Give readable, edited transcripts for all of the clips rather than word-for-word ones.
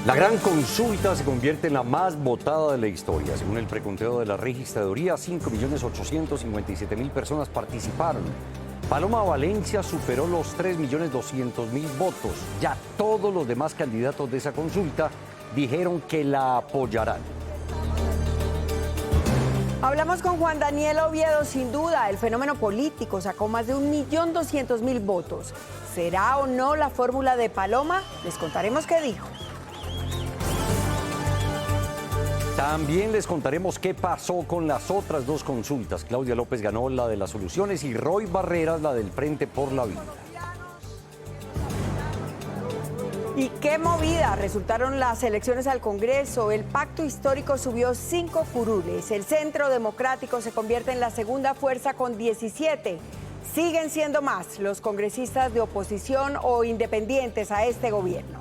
La gran consulta se convierte en la más votada de la historia. Según el preconteo de la registraduría, 5.857.000 personas participaron. Paloma Valencia superó los 3.200.000 votos. Ya todos los demás candidatos de esa consulta dijeron que la apoyarán. Hablamos con Juan Daniel Oviedo. Sin duda, el fenómeno político sacó más de 1.200.000 votos. ¿Será o no la fórmula de Paloma? Les contaremos qué dijo. También les contaremos qué pasó con las otras dos consultas. Claudia López ganó la de las soluciones y Roy Barreras la del Frente por la Vida. Y qué movida resultaron las elecciones al Congreso. El pacto histórico subió 5 curules. El Centro Democrático se convierte en la segunda fuerza con 17. Siguen siendo más los congresistas de oposición o independientes a este gobierno.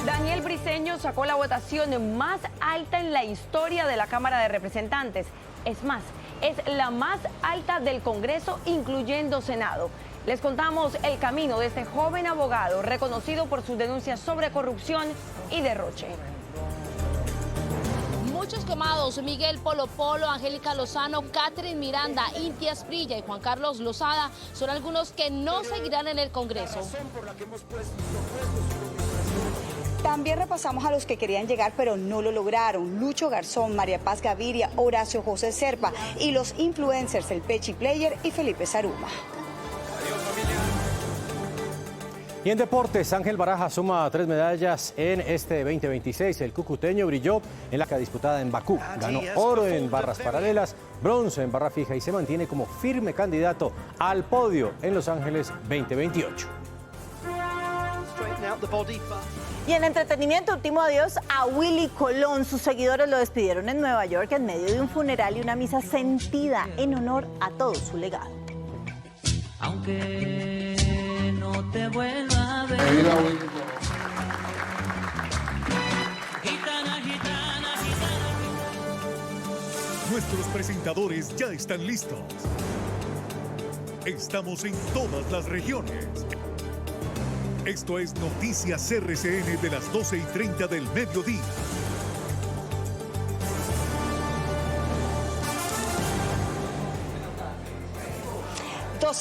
Daniel Briceño sacó la votación más alta en la historia de la Cámara de Representantes. Es más, es la más alta del Congreso, incluyendo Senado. Les contamos el camino de este joven abogado, reconocido por sus denuncias sobre corrupción y derroche. Muchos quemados: Miguel Polo Polo, Angélica Lozano, Catherine Miranda, Inti Asprilla y Juan Carlos Lozada son algunos que no seguirán en el Congreso. También repasamos a los que querían llegar pero no lo lograron: Lucho Garzón, María Paz Gaviria, Horacio José Serpa y los influencers El Pechi Player y Felipe Saruma. Y en deportes, Ángel Baraja suma 3 medallas en este 2026. El cucuteño brilló en la disputada en Bakú. Ganó oro en barras paralelas, bronce en barra fija y se mantiene como firme candidato al podio en Los Ángeles 2028. Y en entretenimiento, último adiós a Willy Colón. Sus seguidores lo despidieron en Nueva York en medio de un funeral y una misa sentida en honor a todo su legado. Aunque no te vuelva a ver. Gitana, gitana, gitana. Nuestros presentadores ya están listos. Estamos en todas las regiones. Esto es Noticias RCN de las 12:30 del mediodía.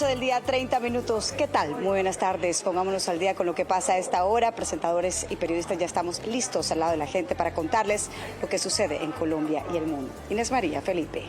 Del día, 30 minutos. ¿Qué tal? Muy buenas tardes. Pongámonos al día con lo que pasa a esta hora. Presentadores y periodistas ya estamos listos al lado de la gente para contarles lo que sucede en Colombia y el mundo. Inés María, Felipe.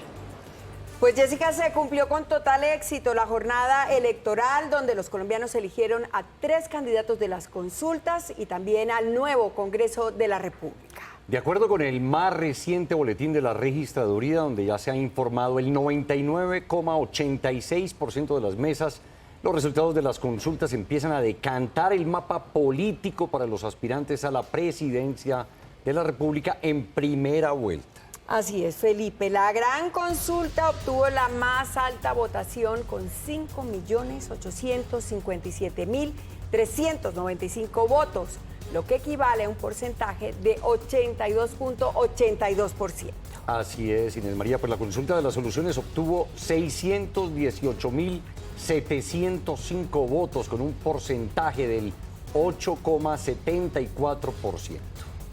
Pues Jessica, se cumplió con total éxito la jornada electoral donde los colombianos eligieron a 3 candidatos de las consultas y también al nuevo Congreso de la República. De acuerdo con el más reciente boletín de la registraduría, donde ya se ha informado el 99,86% de las mesas, los resultados de las consultas empiezan a decantar el mapa político para los aspirantes a la presidencia de la República en primera vuelta. Así es, Felipe. La gran consulta obtuvo la más alta votación con 5.857.395 votos, lo que equivale a un porcentaje de 82.82%. Así es, Inés María, pues la consulta de las soluciones obtuvo 618.705 votos con un porcentaje del 8,74%.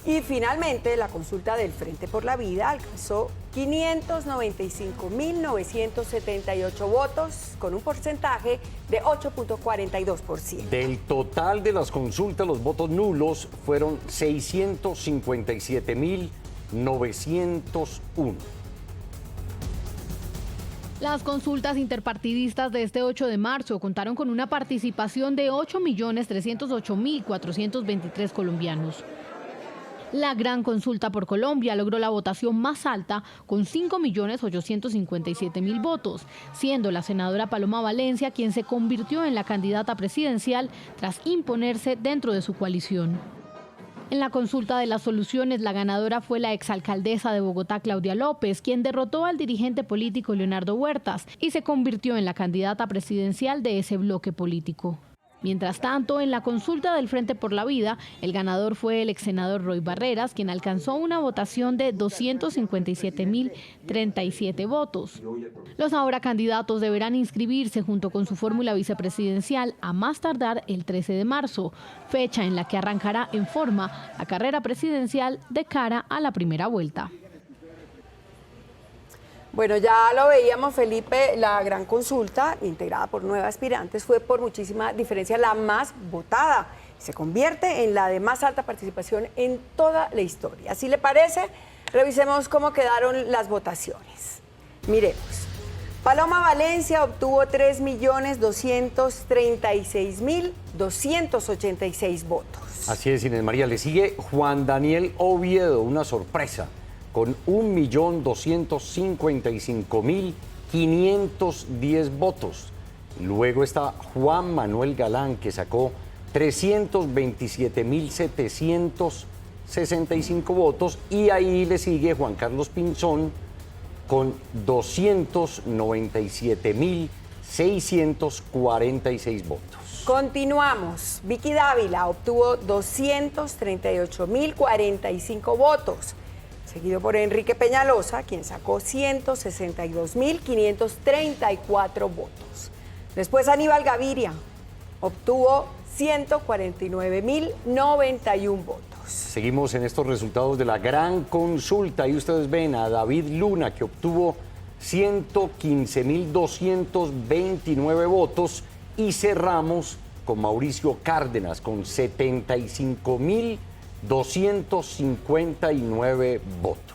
Y finalmente, la consulta del Frente por la Vida alcanzó 595.978 votos con un porcentaje de 8.42%. Del total de las consultas, los votos nulos fueron 657.901. Las consultas interpartidistas de este 8 de marzo contaron con una participación de 8.308.423 colombianos. La gran consulta por Colombia logró la votación más alta con 5.857.000 votos, siendo la senadora Paloma Valencia quien se convirtió en la candidata presidencial tras imponerse dentro de su coalición. En la consulta de las soluciones, la ganadora fue la exalcaldesa de Bogotá, Claudia López, quien derrotó al dirigente político Leonardo Huertas y se convirtió en la candidata presidencial de ese bloque político. Mientras tanto, en la consulta del Frente por la Vida, el ganador fue el ex senador Roy Barreras, quien alcanzó una votación de 257.037 votos. Los ahora candidatos deberán inscribirse junto con su fórmula vicepresidencial a más tardar el 13 de marzo, fecha en la que arrancará en forma la carrera presidencial de cara a la primera vuelta. Bueno, ya lo veíamos, Felipe, la gran consulta, integrada por 9 aspirantes, fue por muchísima diferencia la más votada. Se convierte en la de más alta participación en toda la historia. Si le parece, revisemos cómo quedaron las votaciones. Miremos. Paloma Valencia obtuvo 3.236.286 votos. Así es, Inés María. Le sigue Juan Daniel Oviedo, una sorpresa, con 1.255.510 votos. Luego está Juan Manuel Galán, que sacó 327.765 votos, y ahí le sigue Juan Carlos Pinzón con 297.646 votos. Continuamos. Vicky Dávila obtuvo 238.045 votos, seguido por Enrique Peñalosa, quien sacó 162.534 votos. Después Aníbal Gaviria obtuvo 149.091 votos. Seguimos en estos resultados de la gran consulta y ustedes ven a David Luna, que obtuvo 115.229 votos, y cerramos con Mauricio Cárdenas con 75.259 votos.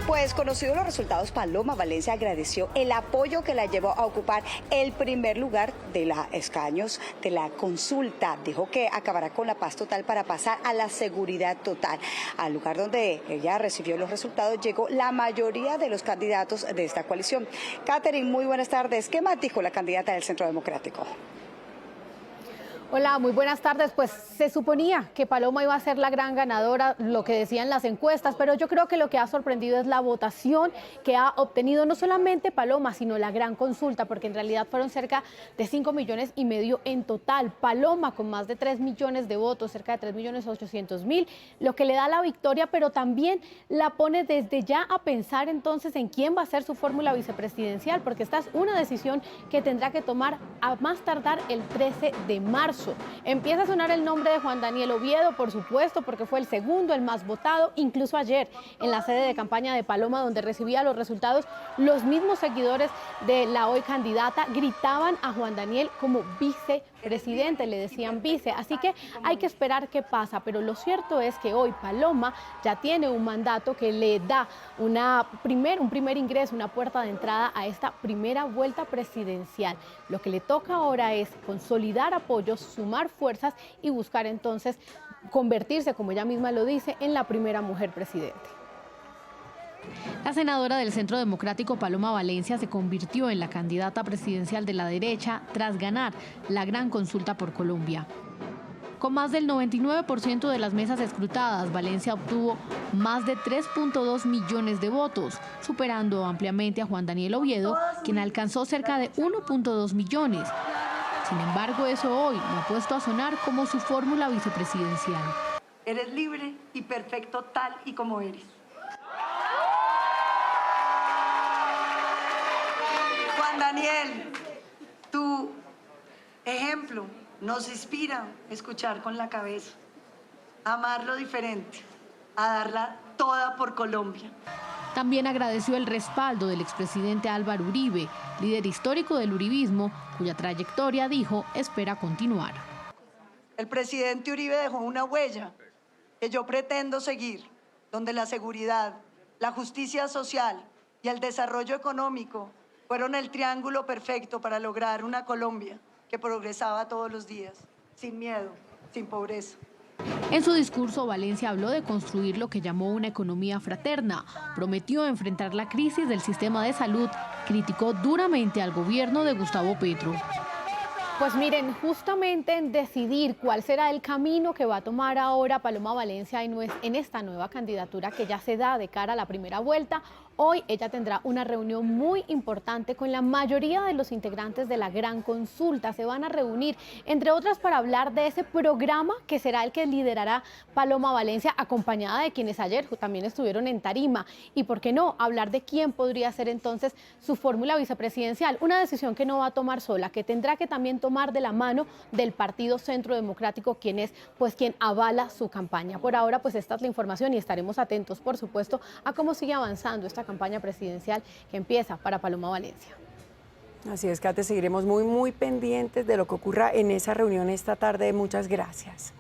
Pues conocidos los resultados, Paloma Valencia agradeció el apoyo que la llevó a ocupar el primer lugar de los escaños de la consulta. Dijo que acabará con la paz total para pasar a la seguridad total. Al lugar donde ella recibió los resultados llegó la mayoría de los candidatos de esta coalición. Catherine, muy buenas tardes. ¿Qué más dijo la candidata del Centro Democrático? Hola, muy buenas tardes. Pues se suponía que Paloma iba a ser la gran ganadora, lo que decían las encuestas, pero yo creo que lo que ha sorprendido es la votación que ha obtenido no solamente Paloma, sino la gran consulta, porque en realidad fueron cerca de 5,5 millones en total. Paloma con más de 3 millones de votos, cerca de 3.800.000, lo que le da la victoria, pero también la pone desde ya a pensar entonces en quién va a ser su fórmula vicepresidencial, porque esta es una decisión que tendrá que tomar a más tardar el 13 de marzo. Empieza a sonar el nombre de Juan Daniel Oviedo, por supuesto, porque fue el segundo, el más votado. Incluso ayer, en la sede de campaña de Paloma, donde recibía los resultados, los mismos seguidores de la hoy candidata gritaban a Juan Daniel como vicepresidente, le decían vice. Así que hay que esperar qué pasa, pero lo cierto es que hoy Paloma ya tiene un mandato que le da un primer ingreso, una puerta de entrada a esta primera vuelta presidencial. Lo que le toca ahora es consolidar apoyos, sumar fuerzas y buscar entonces convertirse, como ella misma lo dice, en la primera mujer presidente. La senadora del Centro Democrático, Paloma Valencia, se convirtió en la candidata presidencial de la derecha tras ganar la gran consulta por Colombia. Con más del 99% de las mesas escrutadas, Valencia obtuvo más de 3.2 millones de votos, superando ampliamente a Juan Daniel Oviedo, quien alcanzó cerca de 1.2 millones. Sin embargo, eso hoy lo ha puesto a sonar como su fórmula vicepresidencial. Eres libre y perfecto tal y como eres. Juan Daniel, tu ejemplo nos inspira a escuchar con la cabeza, a amar lo diferente, a darla toda por Colombia. También agradeció el respaldo del expresidente Álvaro Uribe, líder histórico del uribismo, cuya trayectoria, dijo, espera continuar. El presidente Uribe dejó una huella que yo pretendo seguir, donde la seguridad, la justicia social y el desarrollo económico fueron el triángulo perfecto para lograr una Colombia que progresaba todos los días, sin miedo, sin pobreza. En su discurso, Valencia habló de construir lo que llamó una economía fraterna, prometió enfrentar la crisis del sistema de salud, criticó duramente al gobierno de Gustavo Petro. Pues miren, justamente en decidir cuál será el camino que va a tomar ahora Paloma Valencia en esta nueva candidatura que ya se da de cara a la primera vuelta, hoy ella tendrá una reunión muy importante con la mayoría de los integrantes de la Gran Consulta. Se van a reunir, entre otras, para hablar de ese programa que será el que liderará Paloma Valencia, acompañada de quienes ayer también estuvieron en tarima. Y por qué no, hablar de quién podría ser entonces su fórmula vicepresidencial. Una decisión que no va a tomar sola, que tendrá que también tomar de la mano del Partido Centro Democrático, quien avala su campaña. Por ahora, pues esta es la información y estaremos atentos, por supuesto, a cómo sigue avanzando esta campaña presidencial que empieza para Paloma Valencia. Así es, Kate, seguiremos muy pendientes de lo que ocurra en esa reunión esta tarde. Muchas gracias.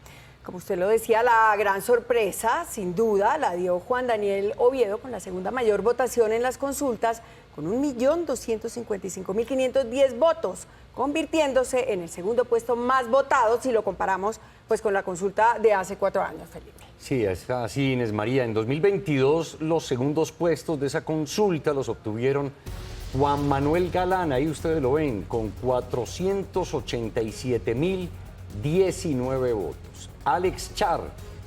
Como usted lo decía, la gran sorpresa, sin duda, la dio Juan Daniel Oviedo con la segunda mayor votación en las consultas, con 1.255.510 votos, convirtiéndose en el segundo puesto más votado si lo comparamos pues con la consulta de hace 4 años, Felipe. Sí, es así, Inés María. En 2022 los segundos puestos de esa consulta los obtuvieron Juan Manuel Galán, ahí ustedes lo ven, con 487.019 votos. Alex Char,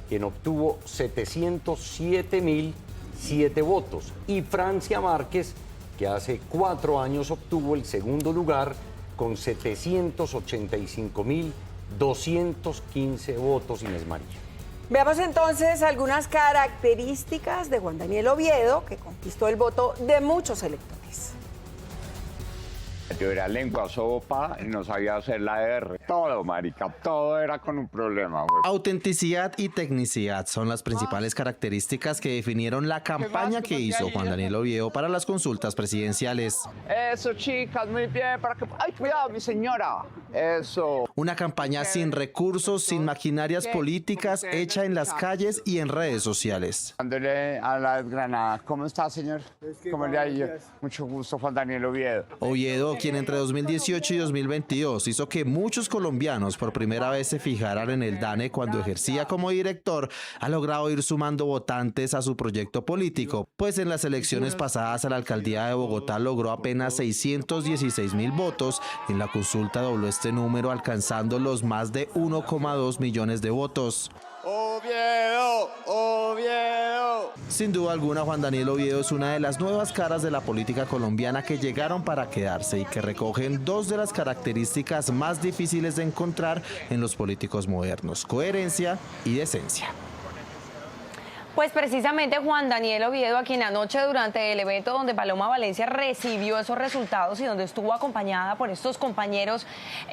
quien obtuvo 707.007 votos. Y Francia Márquez, que hace 4 años obtuvo el segundo lugar con 785.215 votos, Inés María. Veamos entonces algunas características de Juan Daniel Oviedo, que conquistó el voto de muchos electores. Yo era lengua sopa y no sabía hacer la R. Todo, marica, todo era con un problema, güey. Autenticidad y tecnicidad son las principales características que definieron la campaña que hizo Juan Daniel Oviedo para las consultas presidenciales. Eso, chicas, muy bien, para que... ¡Ay, cuidado, mi señora! Eso. Una campaña sin recursos, sin maquinarias políticas, hecha en las calles y en redes sociales. Dándole a la desgranada. ¿Cómo está, señor? ¿Cómo le ha ido? Mucho gusto, Juan Daniel Oviedo. Oviedo, quien entre 2018 y 2022 hizo que muchos colombianos por primera vez se fijaran en el DANE cuando ejercía como director, ha logrado ir sumando votantes a su proyecto político, pues en las elecciones pasadas a la alcaldía de Bogotá logró apenas 616.000 votos, en la consulta dobló este número alcanzando los más de 1,2 millones de votos. Oviedo, Oviedo. Sin duda alguna, Juan Daniel Oviedo es una de las nuevas caras de la política colombiana que llegaron para quedarse y que recogen 2 de las características más difíciles de encontrar en los políticos modernos: coherencia y decencia. Pues precisamente Juan Daniel Oviedo, a quien anoche durante el evento donde Paloma Valencia recibió esos resultados y donde estuvo acompañada por estos compañeros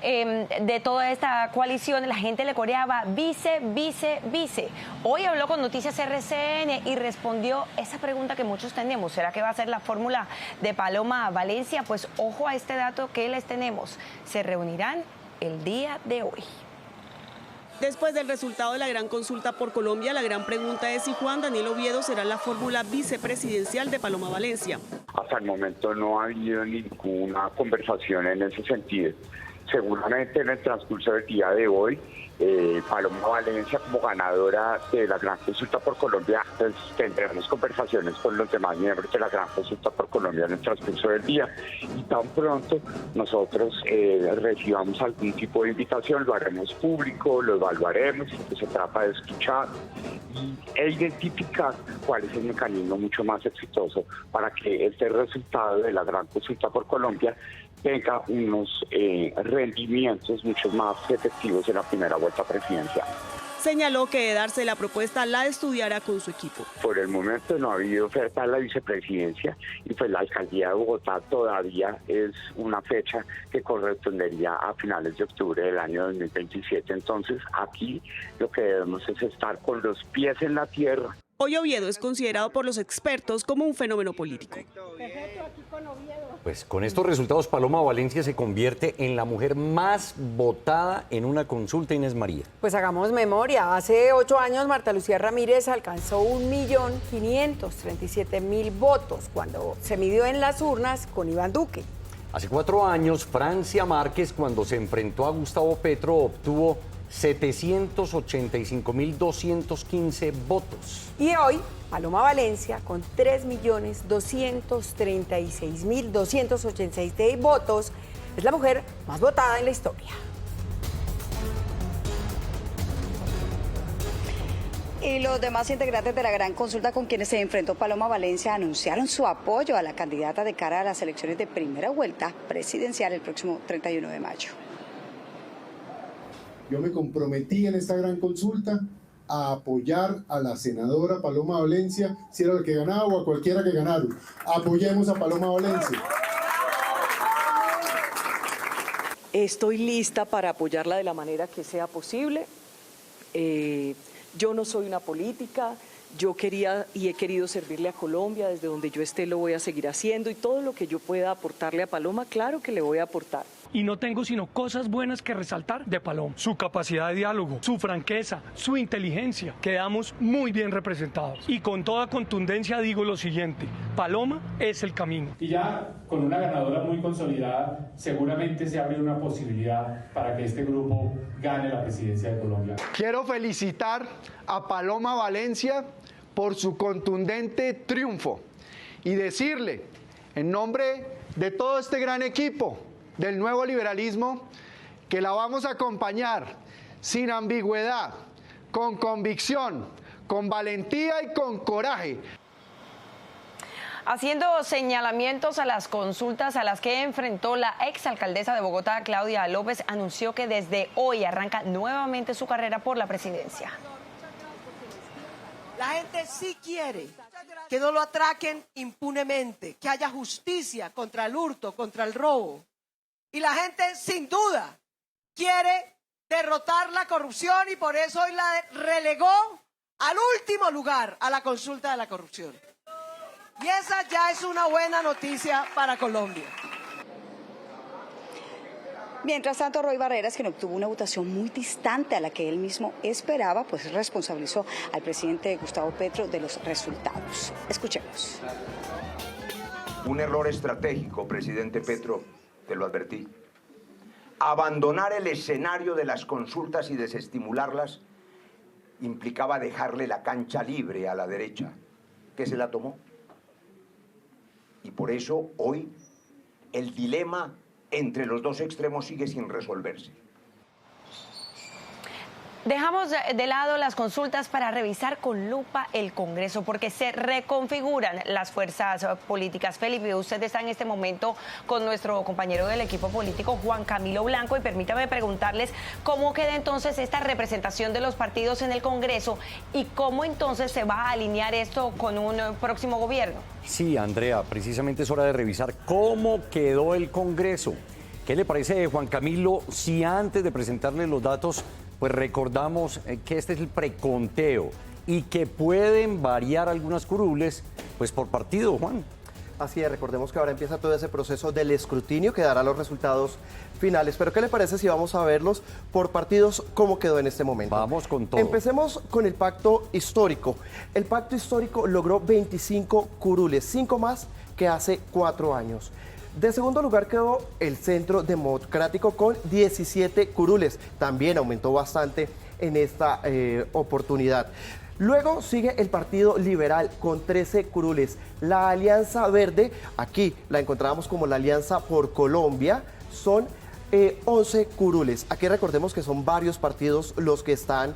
de toda esta coalición, la gente le coreaba vice, vice, vice. Hoy habló con Noticias RCN y respondió esa pregunta que muchos tenemos: ¿será que va a ser la fórmula de Paloma Valencia? Pues ojo a este dato que les tenemos, se reunirán el día de hoy. Después del resultado de la gran consulta por Colombia, la gran pregunta es si Juan Daniel Oviedo será la fórmula vicepresidencial de Paloma Valencia. Hasta el momento no ha habido ninguna conversación en ese sentido. Seguramente en el transcurso del día de hoy, Paloma Valencia, como ganadora de la gran consulta por Colombia, pues tendremos conversaciones con los demás miembros de la gran consulta por Colombia en el transcurso del día, y tan pronto nosotros recibamos algún tipo de invitación, lo haremos público, lo evaluaremos, y se trata de escuchar e identificar cuál es el mecanismo mucho más exitoso para que este resultado de la gran consulta por Colombia tenga unos rendimientos mucho más efectivos en la primera vuelta presidencial. Señaló que de darse la propuesta la estudiará con su equipo. Por el momento no ha habido oferta a la vicepresidencia y pues la alcaldía de Bogotá todavía es una fecha que correspondería a finales de octubre del año 2027. Entonces aquí lo que debemos es estar con los pies en la tierra. Hoy Oviedo es considerado por los expertos como un fenómeno político. Pues con estos resultados, Paloma Valencia se convierte en la mujer más votada en una consulta, Inés María. Pues hagamos memoria. Hace 8 años, Marta Lucía Ramírez alcanzó 1.537.000 votos cuando se midió en las urnas con Iván Duque. Hace 4 años, Francia Márquez, cuando se enfrentó a Gustavo Petro, obtuvo 785.215 votos. Y hoy, Paloma Valencia, con 3.236.286 votos, Es la mujer más votada en la historia. Y los demás integrantes de la gran consulta con quienes se enfrentó Paloma Valencia anunciaron su apoyo a la candidata de cara a las elecciones de primera vuelta presidencial el próximo 31 de mayo. Yo me comprometí en esta gran consulta a apoyar a la senadora Paloma Valencia, si era la que ganaba o a cualquiera que ganara. Apoyemos a Paloma Valencia. Estoy lista para apoyarla de la manera que sea posible. Yo no soy una política, yo quería y he querido servirle a Colombia, desde donde yo esté lo voy a seguir haciendo y todo lo que yo pueda aportarle a Paloma, claro que le voy a aportar. Y no tengo sino cosas buenas que resaltar de Paloma. Su capacidad de diálogo, su franqueza, su inteligencia. Quedamos muy bien representados. Y con toda contundencia digo lo siguiente, Paloma es el camino. Y ya con una ganadora muy consolidada, seguramente se abre una posibilidad para que este grupo gane la presidencia de Colombia. Quiero felicitar a Paloma Valencia por su contundente triunfo y decirle, en nombre de todo este gran equipo del nuevo liberalismo, que la vamos a acompañar sin ambigüedad, con convicción, con valentía y con coraje. Haciendo señalamientos a las consultas a las que enfrentó la exalcaldesa de Bogotá, Claudia López, anunció que desde hoy arranca nuevamente su carrera por la presidencia. La gente sí quiere que no lo atraquen impunemente, que haya justicia contra el hurto, contra el robo. Y la gente sin duda quiere derrotar la corrupción y por eso hoy la relegó al último lugar a la consulta de la corrupción. Y esa ya es una buena noticia para Colombia. Mientras tanto, Roy Barreras, quien obtuvo una votación muy distante a la que él mismo esperaba, pues responsabilizó al presidente Gustavo Petro de los resultados. Escuchemos. Un error estratégico, presidente Petro, te lo advertí. Abandonar el escenario de las consultas y desestimularlas implicaba dejarle la cancha libre a la derecha, que se la tomó. Y por eso hoy el dilema entre los dos extremos sigue sin resolverse. Dejamos de lado las consultas para revisar con lupa el Congreso, porque se reconfiguran las fuerzas políticas. Felipe, usted está en este momento con nuestro compañero del equipo político, Juan Camilo Blanco, y permítame preguntarles cómo queda entonces esta representación de los partidos en el Congreso y cómo entonces se va a alinear esto con un próximo gobierno. Sí, Andrea, precisamente es hora de revisar cómo quedó el Congreso. ¿Qué le parece, Juan Camilo, si antes de presentarle los datos, pues recordamos que este es el preconteo y que pueden variar algunas curules pues por partido, Juan? Así es, recordemos que ahora empieza todo ese proceso del escrutinio que dará los resultados finales. Pero ¿qué le parece si vamos a verlos por partidos cómo quedó en este momento? Vamos con todo. Empecemos con el pacto histórico. El pacto histórico logró 25 curules, 5 más que hace 4 años. De segundo lugar quedó el Centro Democrático con 17 curules. También aumentó bastante en esta oportunidad. Luego sigue el Partido Liberal con 13 curules. La Alianza Verde, aquí la encontramos como la Alianza por Colombia, son 11 curules. Aquí recordemos que son varios partidos los que están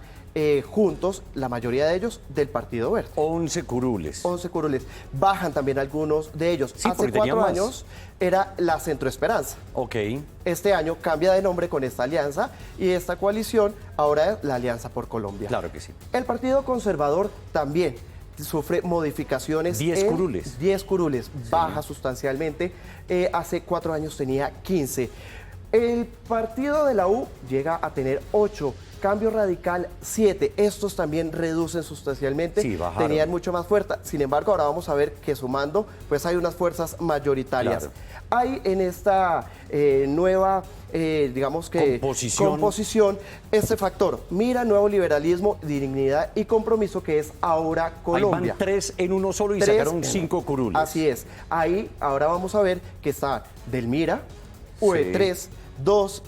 juntos, la mayoría de ellos del Partido Verde. 11 curules. 11 curules. Bajan también algunos de ellos. Sí, hace 4 años era la Centro Esperanza. Ok. Este año cambia de nombre con esta alianza y esta coalición ahora es la Alianza por Colombia. Claro que sí. El Partido Conservador también sufre modificaciones. 10 curules. 10 curules, baja sustancialmente. Hace 4 años tenía 15. El partido de la U llega a tener 8. Cambio Radical 7, estos también reducen sustancialmente, sí, bajaron. Tenían mucho más fuerza, sin embargo ahora vamos a ver que sumando pues hay unas fuerzas mayoritarias. Claro. Hay en esta nueva, digamos que composición, este factor, mira, nuevo liberalismo, dignidad y compromiso que es Ahora Colombia. Ahí van 3 en uno solo y sacaron 5 curules. Así es, ahí ahora vamos a ver que está Del Mira, UE3, sí. 2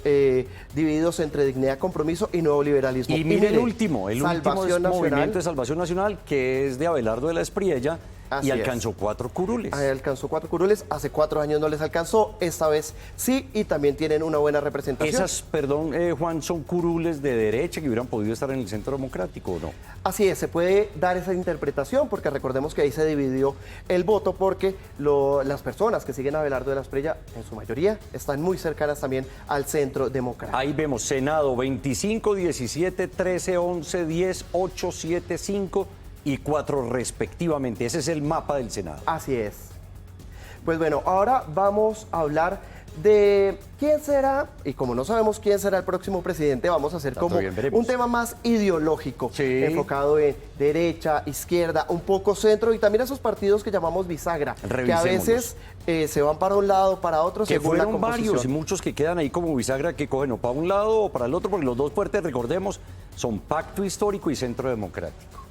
divididos entre dignidad, compromiso y nuevo liberalismo. Y mire el último es Movimiento de Salvación Nacional, que es de Abelardo de la Espriella, y alcanzó 4 curules. Alcanzó 4 curules, hace 4 años no les alcanzó, esta vez sí, y también tienen una buena representación. Esas, perdón, Juan, son curules de derecha que hubieran podido estar en el Centro Democrático, ¿o no? Así es, se puede dar esa interpretación, porque recordemos que ahí se dividió el voto, porque las personas que siguen a Abelardo de la Espriella, en su mayoría, están muy cercanas también al Centro Democrático. Ahí vemos Senado 25, 17, 13, 11, 10, 8, 7, 5 y 4 respectivamente. Ese es el mapa del Senado. Así es. Pues bueno, ahora vamos a hablar de quién será, y como no sabemos quién será el próximo presidente, vamos a hacer como un tema más ideológico, enfocado en derecha, izquierda, un poco centro, y también esos partidos que llamamos bisagra, que a veces se van para un lado, para otro, que según la fueron composición. varios y muchos que quedan ahí como bisagra, que cogen o para un lado o para el otro, porque los dos fuertes, recordemos, son Pacto Histórico y Centro Democrático.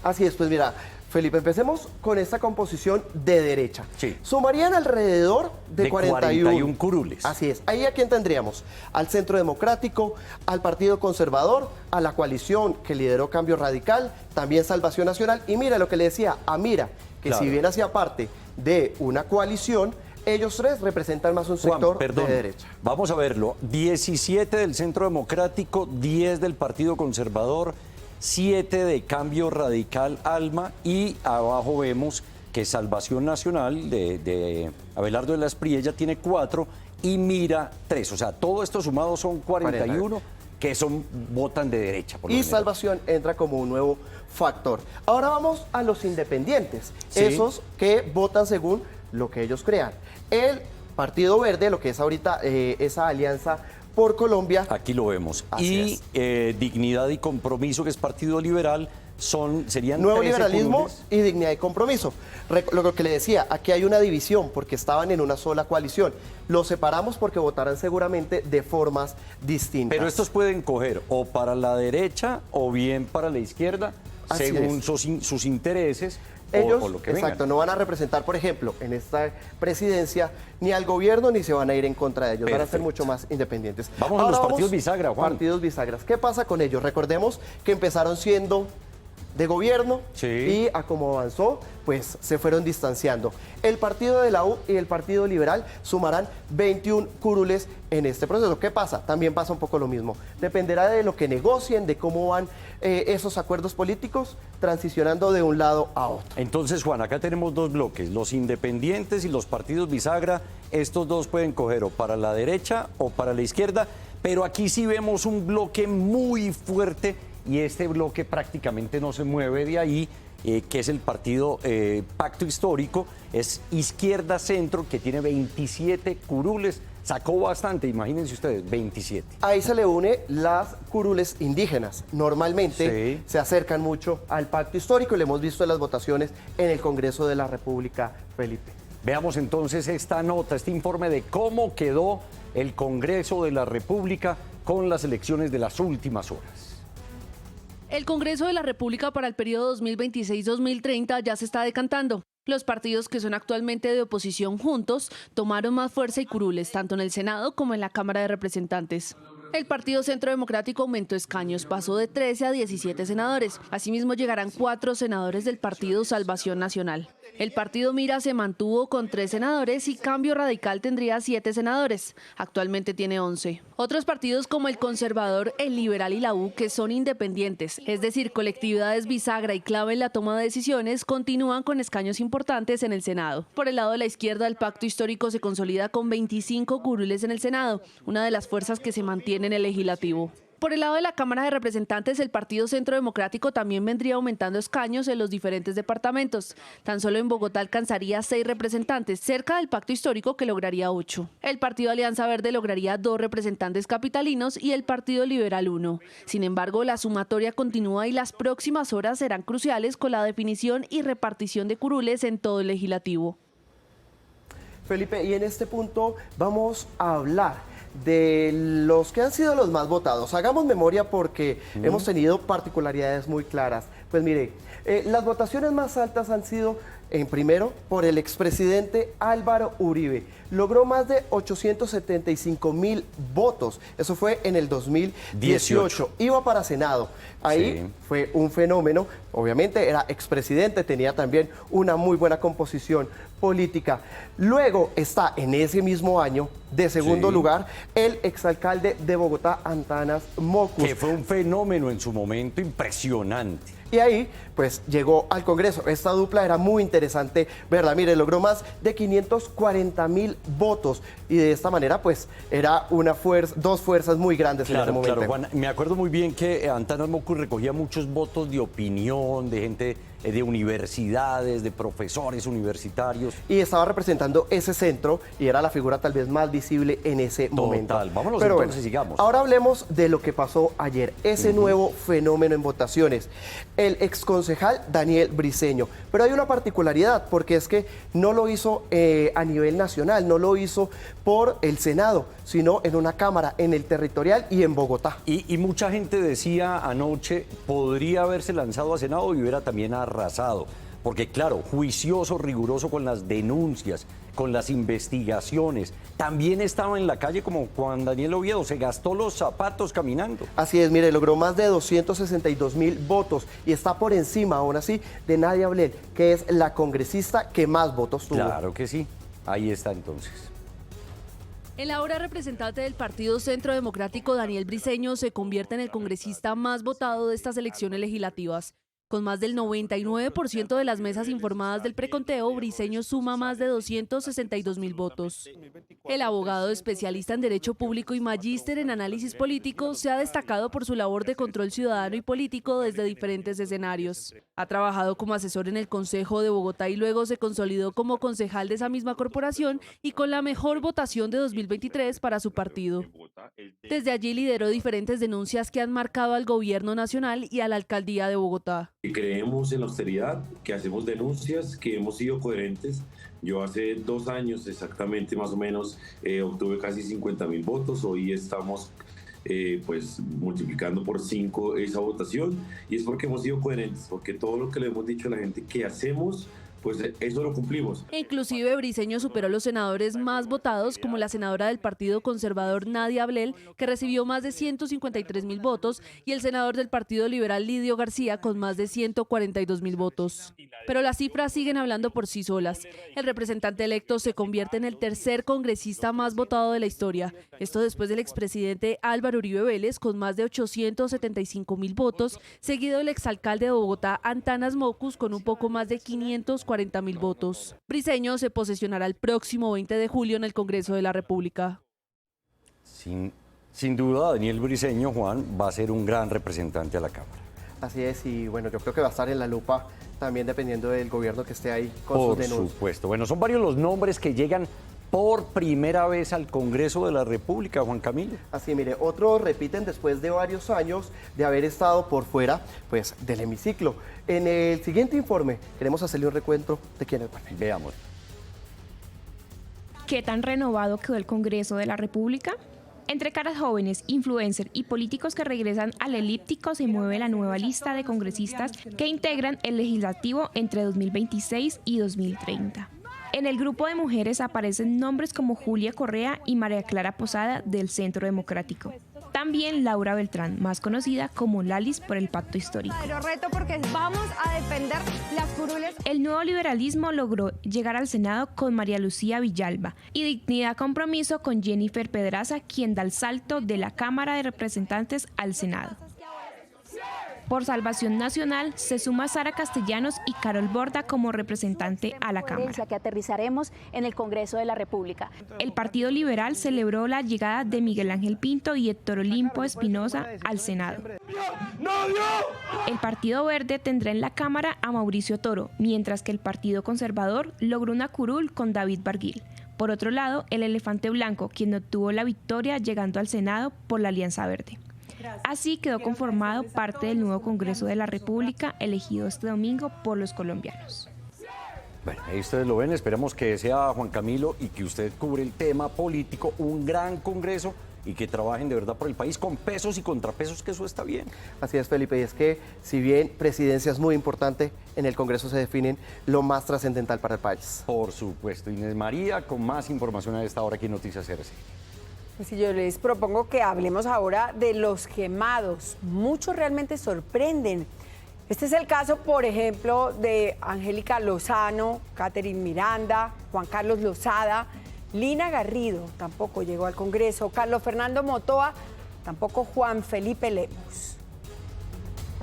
Así es, pues mira, Felipe, empecemos con esta composición de derecha. Sí. Sumarían alrededor de 41 curules. Así es. Ahí a quién tendríamos: al Centro Democrático, al Partido Conservador, a la coalición que lideró Cambio Radical, también Salvación Nacional. Y mira lo que le decía a Mira, que Claro. si bien hacía parte de una coalición, ellos tres representan más un sector de derecha. Vamos a verlo. 17 del Centro Democrático, 10 del Partido Conservador, 7 de Cambio Radical, Alma, y abajo vemos que Salvación Nacional de Abelardo de la Espriella tiene 4 y Mira 3. O sea, todo esto sumado son 41 que votan de derecha. Por lo Y general. Salvación entra como un nuevo factor. Ahora vamos a los independientes, Sí. esos que votan según lo que ellos crean. El Partido Verde, lo que es ahorita esa alianza por Colombia. Aquí lo vemos. Así Y Dignidad y Compromiso, que es Partido Liberal, serían Nuevo 13 Liberalismo curules. y Dignidad y Compromiso. Lo que le decía, aquí hay una división porque estaban en una sola coalición. Los separamos porque votarán seguramente de formas distintas. Pero estos pueden coger o para la derecha o bien para la izquierda, Así según es. sus intereses. Ellos, o lo que exacto, vengan. no van a representar, por ejemplo, en esta presidencia ni al gobierno ni se van a ir en contra de ellos. Van a ser Perfecto. mucho más independientes. Vamos a los partidos bisagra, Juan. Partidos bisagras. ¿Qué pasa con ellos? Recordemos que empezaron siendo de gobierno y a como avanzó, pues se fueron distanciando. El partido de la U y el Partido Liberal sumarán 21 curules en este proceso. ¿Qué pasa? También pasa un poco lo mismo. Dependerá de lo que negocien, de cómo van esos acuerdos políticos, transicionando de un lado a otro. Entonces, Juan, acá tenemos dos bloques, los independientes y los partidos bisagra. Estos dos pueden coger o para la derecha o para la izquierda, pero aquí sí vemos un bloque muy fuerte y este bloque prácticamente no se mueve de ahí, que es el partido Pacto Histórico, es izquierda-centro, que tiene 27 curules, sacó bastante, imagínense ustedes, 27. Ahí se le une las curules indígenas. Normalmente se acercan mucho al Pacto Histórico y lo hemos visto en las votaciones en el Congreso de la República, Felipe. Veamos entonces esta nota, este informe de cómo quedó el Congreso de la República con las elecciones de las últimas horas. El Congreso de la República para el periodo 2026-2030 ya se está decantando. Los partidos que son actualmente de oposición juntos tomaron más fuerza y curules, tanto en el Senado como en la Cámara de Representantes. El Partido Centro Democrático aumentó escaños, pasó de 13 a 17 senadores. Asimismo, llegarán 4 senadores del Partido Salvación Nacional. El Partido Mira se mantuvo con 3 senadores y Cambio Radical tendría 7 senadores. Actualmente tiene 11. Otros partidos como el Conservador, el Liberal y la U, que son independientes, es decir, colectividades bisagra y clave en la toma de decisiones, continúan con escaños importantes en el Senado. Por el lado de la izquierda, el Pacto Histórico se consolida con 25 curules en el Senado, una de las fuerzas que se mantiene en el Legislativo. Por el lado de la Cámara de Representantes, el Partido Centro Democrático también vendría aumentando escaños en los diferentes departamentos. Tan solo en Bogotá alcanzaría 6 representantes, cerca del Pacto Histórico, que lograría 8. El Partido Alianza Verde lograría 2 representantes capitalinos y el Partido Liberal 1. Sin embargo, la sumatoria continúa y las próximas horas serán cruciales con la definición y repartición de curules en todo el legislativo. Felipe, y en este punto vamos a hablar de los que han sido los más votados. Hagamos memoria porque hemos tenido particularidades muy claras. Pues mire, las votaciones más altas han sido en primero por el expresidente Álvaro Uribe. Logró más de 875.000 votos. Eso fue en el 2018. Iba para Senado. Ahí fue un fenómeno. Obviamente era expresidente, tenía también una muy buena composición política. Luego está en ese mismo año, de segundo lugar, el exalcalde de Bogotá, Antanas Mockus. Que fue un fenómeno en su momento impresionante. Y ahí, pues, llegó al Congreso. Esta dupla era muy interesante, ¿verdad? Mire, logró más de 540.000 votos. Y de esta manera, pues, era dos fuerzas muy grandes en ese momento. Claro, Juan, me acuerdo muy bien que Antanas Mockus recogía muchos votos de opinión, de gente de universidades, de profesores universitarios. Y estaba representando ese centro y era la figura tal vez más visible en ese momento. Vámonos. Pero entonces, sigamos. Ahora hablemos de lo que pasó ayer, ese nuevo fenómeno en votaciones. El exconcejal Daniel Briceño. Pero hay una particularidad, porque es que no lo hizo a nivel nacional, no lo hizo por el Senado, sino en una cámara, en el territorial y en Bogotá. Y mucha gente decía anoche, podría haberse lanzado a Senado y hubiera también arrasado. Porque claro, juicioso, riguroso con las denuncias, con las investigaciones. También estaba en la calle como Juan Daniel Oviedo, se gastó los zapatos caminando. Así es, mire, logró más de 262.000 votos y está por encima, aún así, de Nadia Ablel, que es la congresista que más votos tuvo. Claro que sí, ahí está entonces. El ahora representante del Partido Centro Democrático, Daniel Briceño, se convierte en el congresista más votado de estas elecciones legislativas. Con más del 99% de las mesas informadas del preconteo, Briceño suma más de 262.000 votos. El abogado especialista en Derecho Público y magíster en análisis político se ha destacado por su labor de control ciudadano y político desde diferentes escenarios. Ha trabajado como asesor en el Consejo de Bogotá y luego se consolidó como concejal de esa misma corporación y con la mejor votación de 2023 para su partido. Desde allí lideró diferentes denuncias que han marcado al gobierno nacional y a la alcaldía de Bogotá. Que creemos en la austeridad, que hacemos denuncias, que hemos sido coherentes. Yo hace 2 años exactamente, más o menos, obtuve casi 50.000 votos. Hoy estamos pues multiplicando por 5 esa votación, y es porque hemos sido coherentes, porque todo lo que le hemos dicho a la gente que hacemos, pues eso lo cumplimos. Inclusive Briceño superó a los senadores más votados, como la senadora del Partido Conservador Nadia Ablel, que recibió más de 153.000 votos, y el senador del Partido Liberal Lidio García, con más de 142.000 votos. Pero las cifras siguen hablando por sí solas. El representante electo se convierte en el tercer congresista más votado de la historia. Esto después del expresidente Álvaro Uribe Vélez, con más de 875.000 votos, seguido del exalcalde de Bogotá, Antanas Mockus, con un poco más de 540.000 votos. Briceño se posesionará el próximo 20 de julio en el Congreso de la República. Sin duda, Daniel Briceño, Juan, va a ser un gran representante a la Cámara. Así es, y bueno, yo creo que va a estar en la lupa también dependiendo del gobierno que esté ahí con sus denuncias. Por supuesto. Bueno, son varios los nombres que llegan por primera vez al Congreso de la República, Juan Camilo. Así, mire, otros repiten después de varios años de haber estado por fuera, pues, del hemiciclo. En el siguiente informe queremos hacerle un recuento de quiénes van. Veamos. ¿Qué tan renovado quedó el Congreso de la República? Entre caras jóvenes, influencers y políticos que regresan al elíptico se mueve la nueva lista de congresistas que integran el legislativo entre 2026 y 2030. En el grupo de mujeres aparecen nombres como Julia Correa y María Clara Posada del Centro Democrático. También Laura Beltrán, más conocida como Lalis por el Pacto Histórico. Pero reto porque vamos a defender las curules. El nuevo liberalismo logró llegar al Senado con María Lucía Villalba y Dignidad Compromiso con Jennifer Pedraza, quien da el salto de la Cámara de Representantes al Senado. Por Salvación Nacional se suma Sara Castellanos y Carol Borda como representante a la Cámara. Que aterrizaremos en el Congreso de la República. El Partido Liberal celebró la llegada de Miguel Ángel Pinto y Héctor Olimpo Espinosa al Senado. El Partido Verde tendrá en la Cámara a Mauricio Toro, mientras que el Partido Conservador logró una curul con David Barguil. Por otro lado, el Elefante Blanco, quien obtuvo la victoria llegando al Senado por la Alianza Verde. Así quedó conformado parte del nuevo Congreso de la República, elegido este domingo por los colombianos. Bueno, ahí ustedes lo ven, esperamos que sea, Juan Camilo, y que usted cubre el tema político, un gran Congreso y que trabajen de verdad por el país con pesos y contrapesos, que eso está bien. Así es, Felipe, y es que si bien presidencia es muy importante, en el Congreso se definen lo más trascendental para el país. Por supuesto. Inés María, con más información a esta hora aquí en Noticias RC. Pues yo les propongo que hablemos ahora de los quemados. Muchos realmente sorprenden. Este es el caso, por ejemplo, de Angélica Lozano, Catherine Miranda, Juan Carlos Lozada, Lina Garrido, tampoco llegó al Congreso, Carlos Fernando Motoa, tampoco Juan Felipe Lemus.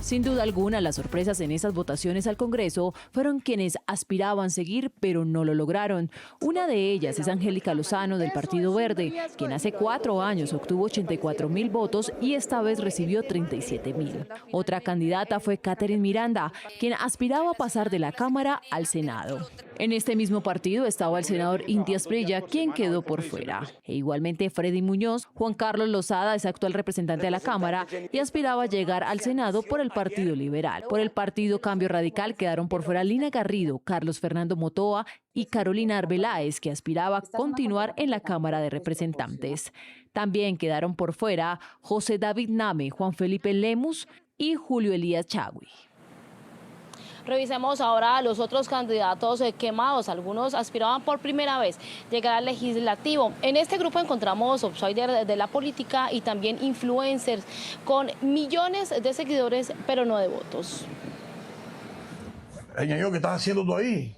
Sin duda alguna, las sorpresas en esas votaciones al Congreso fueron quienes aspiraban seguir, pero no lo lograron. Una de ellas es Angélica Lozano, del Partido Verde, quien hace 4 años obtuvo 84.000 votos y esta vez recibió 37.000. Otra candidata fue Catherine Miranda, quien aspiraba a pasar de la Cámara al Senado. En este mismo partido estaba el senador Inti Asprilla, quien quedó por fuera. E igualmente Freddy Muñoz, Juan Carlos Lozada es actual representante de la Cámara y aspiraba a llegar al Senado por el Partido Liberal. Por el Partido Cambio Radical quedaron por fuera Lina Garrido, Carlos Fernando Motoa y Carolina Arbeláez, que aspiraba a continuar en la Cámara de Representantes. También quedaron por fuera José David Name, Juan Felipe Lemus y Julio Elías Chagui. Revisemos ahora a los otros candidatos quemados. Algunos aspiraban por primera vez llegar al legislativo. En este grupo encontramos outsiders de la política y también influencers con millones de seguidores, pero no de votos. Hey, ¿qué estás haciendo tú ahí?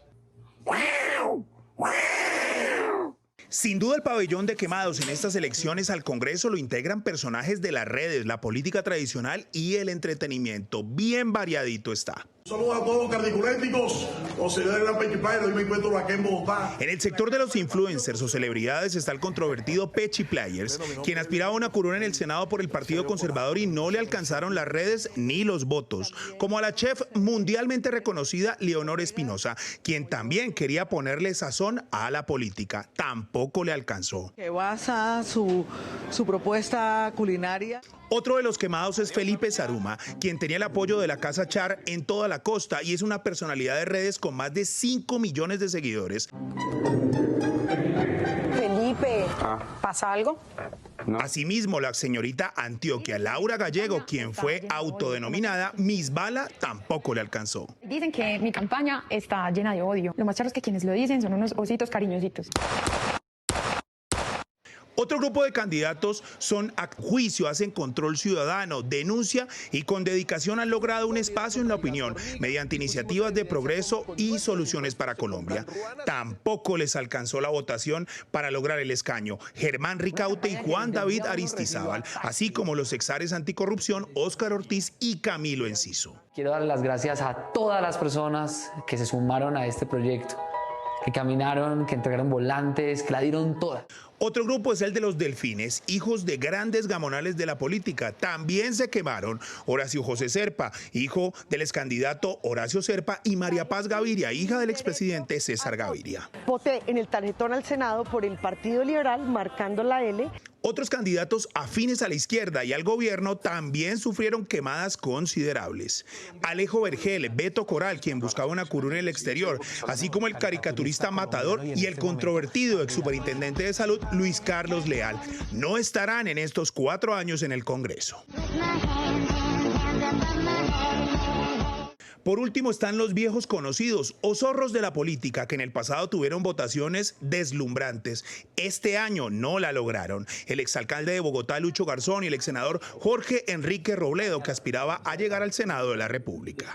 Sin duda el pabellón de quemados en estas elecciones al Congreso lo integran personajes de las redes, la política tradicional y el entretenimiento. Bien variadito está. Saludos a todos los cardiculéticos, los señores de la Pechipaira, hoy me encuentro aquí en Bogotá. En el sector de los influencers o celebridades está el controvertido Pechi Players, quien aspiraba a una curul en el Senado por el Partido Conservador y no le alcanzaron las redes ni los votos. Como a la chef mundialmente reconocida Leonor Espinosa, quien también quería ponerle sazón a la política. Tampoco le alcanzó. Que basa su propuesta culinaria. Otro de los quemados es Felipe Zaruma, quien tenía el apoyo de la Casa Char en toda la costa y es una personalidad de redes con más de 5 millones de seguidores. Felipe, ¿pasa algo? No. Asimismo, la señorita Antioquia Laura Gallego, quien fue autodenominada Miss Bala, tampoco le alcanzó. Dicen que mi campaña está llena de odio. Lo más charro es que quienes lo dicen son unos ositos cariñositos. Otro grupo de candidatos son a juicio, hacen control ciudadano, denuncia y con dedicación han logrado un espacio en la opinión mediante iniciativas de progreso y soluciones para Colombia. Tampoco les alcanzó la votación para lograr el escaño. Germán Ricaute y Juan David Aristizábal, así como los exares anticorrupción Óscar Ortiz y Camilo Enciso. Quiero dar las gracias a todas las personas que se sumaron a este proyecto, que caminaron, que entregaron volantes, que la dieron toda. Otro grupo es el de los delfines, hijos de grandes gamonales de la política. También se quemaron Horacio José Serpa, hijo del excandidato Horacio Serpa, y María Paz Gaviria, hija del expresidente César Gaviria. Voté en el tarjetón al Senado por el Partido Liberal, marcando la L. Otros candidatos afines a la izquierda y al gobierno también sufrieron quemadas considerables. Alejo Vergel, Beto Coral, quien buscaba una curul en el exterior, así como el caricaturista Matador y el controvertido exsuperintendente de salud Luis Carlos Leal, no estarán en estos 4 años en el Congreso. Por último están los viejos conocidos o zorros de la política que en el pasado tuvieron votaciones deslumbrantes. Este año no la lograron. El exalcalde de Bogotá, Lucho Garzón, y el exsenador Jorge Enrique Robledo, que aspiraba a llegar al Senado de la República.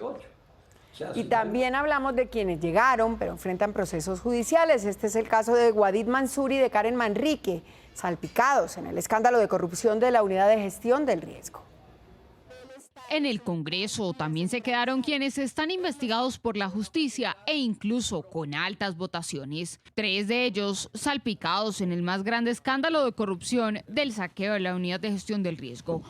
Y también hablamos de quienes llegaron, pero enfrentan procesos judiciales. Este es el caso de Guadid Mansur y de Karen Manrique, salpicados en el escándalo de corrupción de la Unidad de Gestión del Riesgo. En el Congreso también se quedaron quienes están investigados por la justicia e incluso con altas votaciones. 3 de ellos salpicados en el más grande escándalo de corrupción del saqueo de la Unidad de Gestión del Riesgo.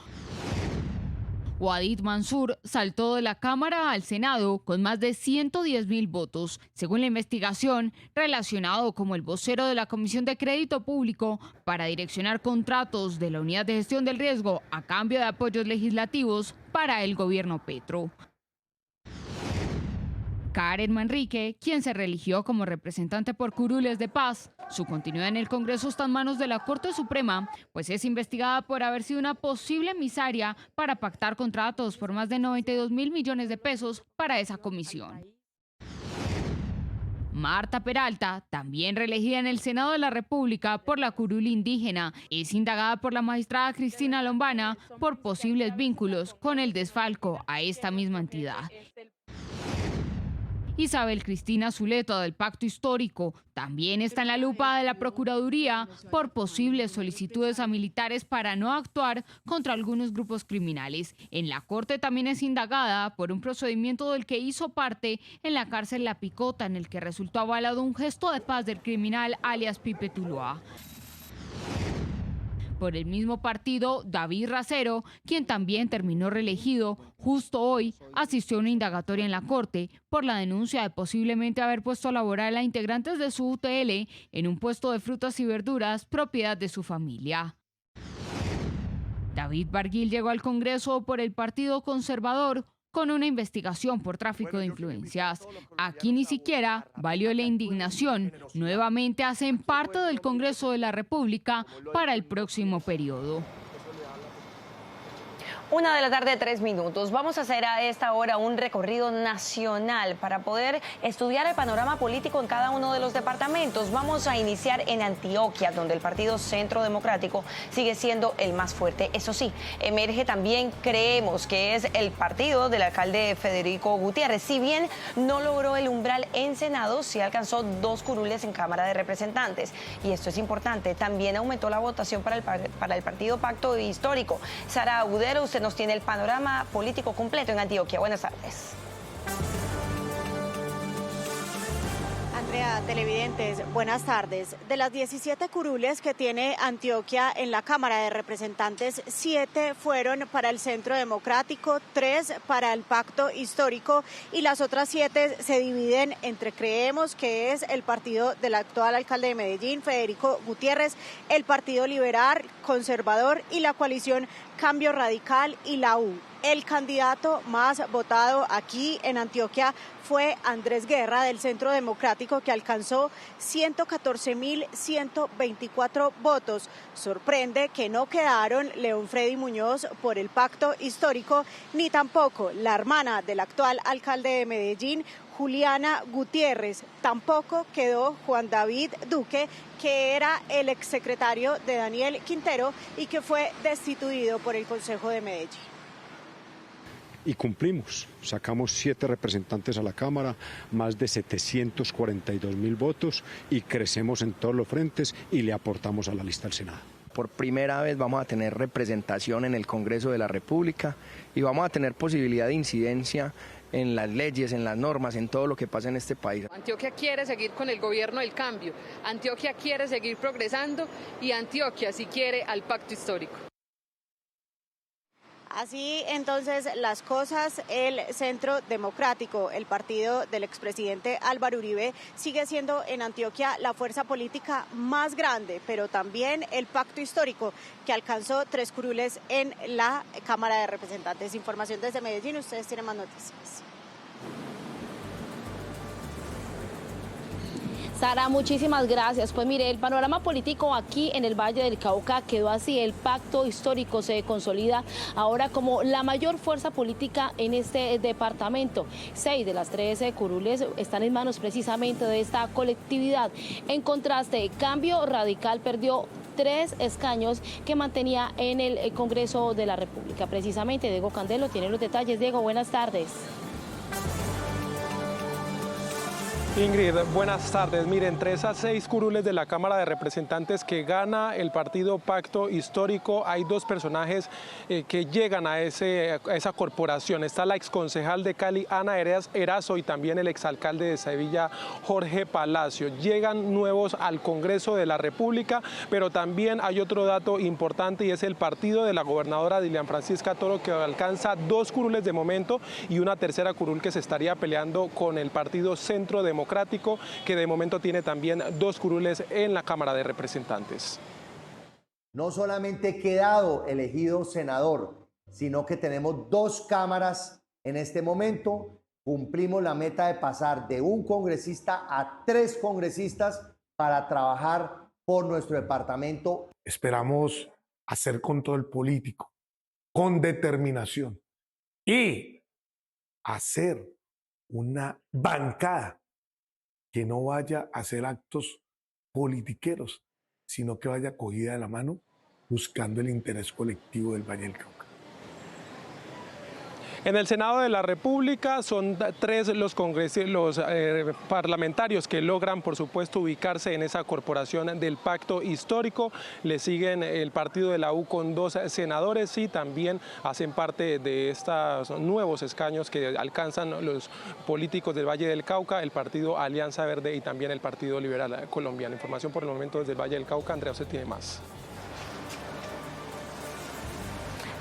Guadid Mansur saltó de la Cámara al Senado con más de 110.000 votos, según la investigación, relacionado como el vocero de la Comisión de Crédito Público para direccionar contratos de la Unidad de Gestión del Riesgo a cambio de apoyos legislativos para el gobierno Petro. Karen Manrique, quien se reeligió como representante por Curules de Paz. Su continuidad en el Congreso está en manos de la Corte Suprema, pues es investigada por haber sido una posible emisaria para pactar contratos por más de 92.000 millones de pesos para esa comisión. Marta Peralta, también reelegida en el Senado de la República por la curul indígena, es indagada por la magistrada Cristina Lombana por posibles vínculos con el desfalco a esta misma entidad. Isabel Cristina Zuleta, del Pacto Histórico, también está en la lupa de la Procuraduría por posibles solicitudes a militares para no actuar contra algunos grupos criminales. En la Corte también es indagada por un procedimiento del que hizo parte en la cárcel La Picota, en el que resultó avalado un gesto de paz del criminal alias Pipe Tuluá. Por el mismo partido, David Racero, quien también terminó reelegido, justo hoy asistió a una indagatoria en la Corte por la denuncia de posiblemente haber puesto a laborar a integrantes de su UTL en un puesto de frutas y verduras propiedad de su familia. David Barguil llegó al Congreso por el Partido Conservador con una investigación por tráfico de influencias. Aquí ni siquiera valió la indignación. Nuevamente hacen parte del Congreso de la República para el próximo periodo. 1:03 p.m. Vamos a hacer a esta hora un recorrido nacional para poder estudiar el panorama político en cada uno de los departamentos. Vamos a iniciar en Antioquia, donde el Partido Centro Democrático sigue siendo el más fuerte. Eso sí, emerge también, creemos que es el partido del alcalde Federico Gutiérrez. Si bien no logró el umbral en Senado, sí alcanzó 2 curules en Cámara de Representantes. Y esto es importante, también aumentó la votación para el partido Pacto Histórico. Sara Agudero, usted nos tiene el panorama político completo en Antioquia. Buenas tardes. Andrea, televidentes, buenas tardes. De las 17 curules que tiene Antioquia en la Cámara de Representantes, 7 fueron para el Centro Democrático, 3 para el Pacto Histórico y las otras 7 se dividen entre Creemos, que es el partido del actual alcalde de Medellín, Federico Gutiérrez, el Partido Liberal, Conservador y la coalición Cambio Radical y la U. El candidato más votado aquí en Antioquia fue Andrés Guerra del Centro Democrático, que alcanzó 114.124 votos. Sorprende que no quedaron León Freddy Muñoz por el Pacto Histórico, ni tampoco la hermana del actual alcalde de Medellín, Juliana Gutiérrez. Tampoco quedó Juan David Duque, que era el exsecretario de Daniel Quintero y que fue destituido por el Consejo de Medellín. Y cumplimos, sacamos 7 representantes a la Cámara, más de 742.000 votos y crecemos en todos los frentes y le aportamos a la lista del Senado. Por primera vez vamos a tener representación en el Congreso de la República y vamos a tener posibilidad de incidencia en las leyes, en las normas, en todo lo que pasa en este país. Antioquia quiere seguir con el gobierno del cambio, Antioquia quiere seguir progresando y Antioquia sí quiere al Pacto Histórico. Así entonces las cosas, el Centro Democrático, el partido del expresidente Álvaro Uribe, sigue siendo en Antioquia la fuerza política más grande, pero también el Pacto Histórico, que alcanzó 3 curules en la Cámara de Representantes. Información desde Medellín, ustedes tienen más noticias. Sara, muchísimas gracias. Pues mire, el panorama político aquí en el Valle del Cauca quedó así. El Pacto Histórico se consolida ahora como la mayor fuerza política en este departamento. 6 de las 13 curules están en manos precisamente de esta colectividad. En contraste, Cambio Radical perdió 3 escaños que mantenía en el Congreso de la República. Precisamente Diego Candelo tiene los detalles. Diego, buenas tardes. Ingrid, buenas tardes. Miren, 3 a 6 curules de la Cámara de Representantes que gana el partido Pacto Histórico. Hay 2 personajes que llegan a esa corporación. Está la exconcejal de Cali, Ana Erazo, y también el exalcalde de Sevilla, Jorge Palacio. Llegan nuevos al Congreso de la República, pero también hay otro dato importante y es el partido de la gobernadora Dilian Francisca Toro, que alcanza 2 curules de momento y una tercera curul que se estaría peleando con el partido Centro Democrático, que de momento tiene también 2 curules en la Cámara de Representantes. No solamente he quedado elegido senador, sino que tenemos 2 cámaras en este momento cumplimos la meta de pasar de un congresista a 3 congresistas para trabajar por nuestro departamento. Esperamos hacer control político, con determinación, y hacer una bancada que no vaya a hacer actos politiqueros, sino que vaya cogida de la mano buscando el interés colectivo del Valle del Cauca. En el Senado de la República son 3 los parlamentarios que logran, por supuesto, ubicarse en esa corporación del pacto histórico. Le siguen el partido de la U con 2 senadores y también hacen parte de estos nuevos escaños que alcanzan los políticos del Valle del Cauca, el partido Alianza Verde y también el Partido Liberal Colombiano. Información por el momento desde el Valle del Cauca. Andrea, usted tiene más.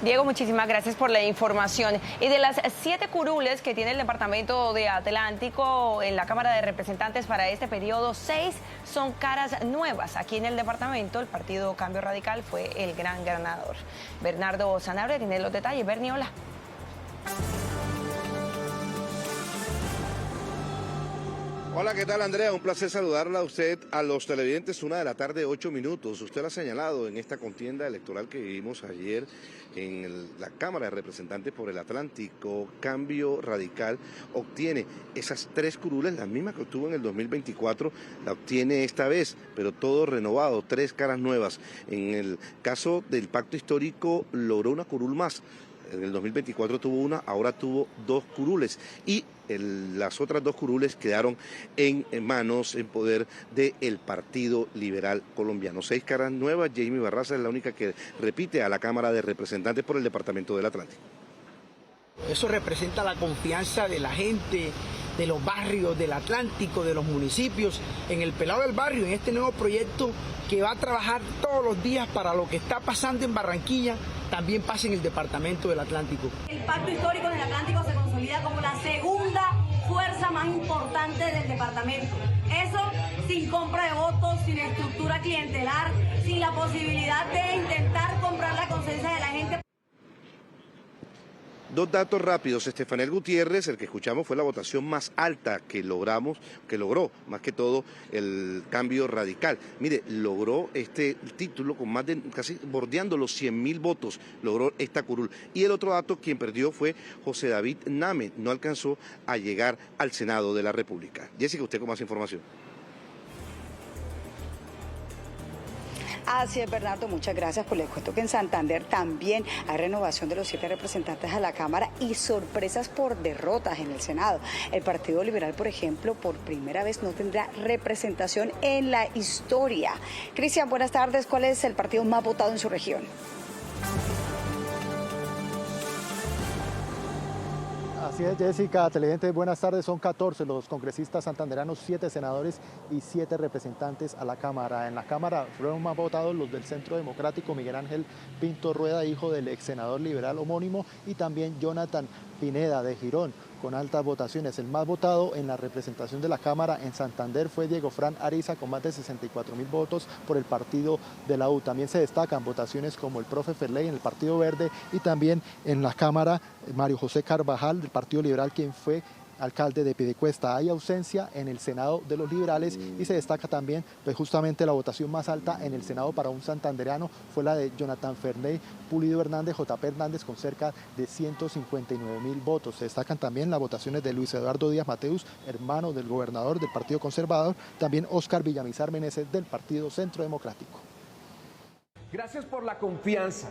Diego, muchísimas gracias por la información. Y de las 7 curules que tiene el Departamento de Atlántico en la Cámara de Representantes para este periodo, 6 son caras nuevas. Aquí en el departamento, el Partido Cambio Radical fue el gran ganador. Bernardo Sanabria tiene los detalles. Bernie, hola. Hola, ¿qué tal, Andrea? Un placer saludarla a usted, a los televidentes. 1 de la tarde, 8 minutos. Usted lo ha señalado en esta contienda electoral que vivimos ayer en la Cámara de Representantes por el Atlántico. Cambio Radical obtiene esas 3 curules, las mismas que obtuvo en el 2024, la obtiene esta vez, pero todo renovado, 3 caras nuevas. En el caso del Pacto Histórico logró una curul más. En el 2024 tuvo una, ahora tuvo 2 curules y las otras 2 curules quedaron en manos, en poder del Partido Liberal Colombiano. 6 caras nuevas. Jamie Barraza es la única que repite a la Cámara de Representantes por el Departamento del Atlántico. Eso representa la confianza de la gente, de los barrios, del Atlántico, de los municipios, en el Pelado del Barrio, en este nuevo proyecto que va a trabajar todos los días para lo que está pasando en Barranquilla, también pasa en el Departamento del Atlántico. El Pacto Histórico del Atlántico se consolida como la segunda fuerza más importante del departamento. Eso sin compra de votos, sin estructura clientelar, sin la posibilidad de intentar comprar la conciencia de la gente. 2 datos rápidos. Estefanel Gutiérrez, el que escuchamos, fue la votación más alta que logró más que todo el Cambio Radical. Mire, logró este título con más de, casi bordeando los 100.000 votos, logró esta curul. Y el otro dato, quien perdió fue José David Name, no alcanzó a llegar al Senado de la República. Jessica, usted con más información. Así es, Bernardo, muchas gracias. Pues les cuento que en Santander también hay renovación de los 7 representantes a la Cámara y sorpresas por derrotas en el Senado. El Partido Liberal, por ejemplo, por primera vez no tendrá representación en la historia. Cristian, buenas tardes. ¿Cuál es el partido más votado en su región? Así es, Jessica, televidentes, buenas tardes. Son 14 los congresistas santanderanos, 7 senadores y 7 representantes a la Cámara. En la Cámara fueron más votados los del Centro Democrático, Miguel Ángel Pinto Rueda, hijo del ex senador liberal homónimo, y también Jonathan Pineda de Girón, con altas votaciones. El más votado en la representación de la Cámara en Santander fue Diego Fran Ariza, con más de 64.000 votos por el partido de la U. También se destacan votaciones como el profe Ferley en el Partido Verde, y también en la Cámara Mario José Carvajal del Partido Liberal, quien fue alcalde de Piedecuesta. Hay ausencia en el Senado de los liberales y se destaca también, pues justamente la votación más alta en el Senado para un santandereano fue la de Jonathan Ferney Pulido Hernández, JP Hernández, con cerca de 159.000 votos. Se destacan también las votaciones de Luis Eduardo Díaz Mateus, hermano del gobernador del Partido Conservador, también Óscar Villamizar Meneses del Partido Centro Democrático. Gracias por la confianza,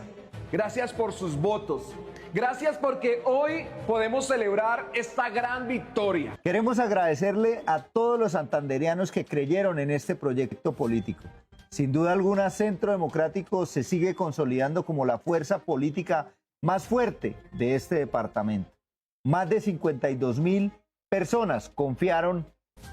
gracias por sus votos, gracias porque hoy podemos celebrar esta gran victoria. Queremos agradecerle a todos los santandereanos que creyeron en este proyecto político. Sin duda alguna, Centro Democrático se sigue consolidando como la fuerza política más fuerte de este departamento. Más de 52.000 personas confiaron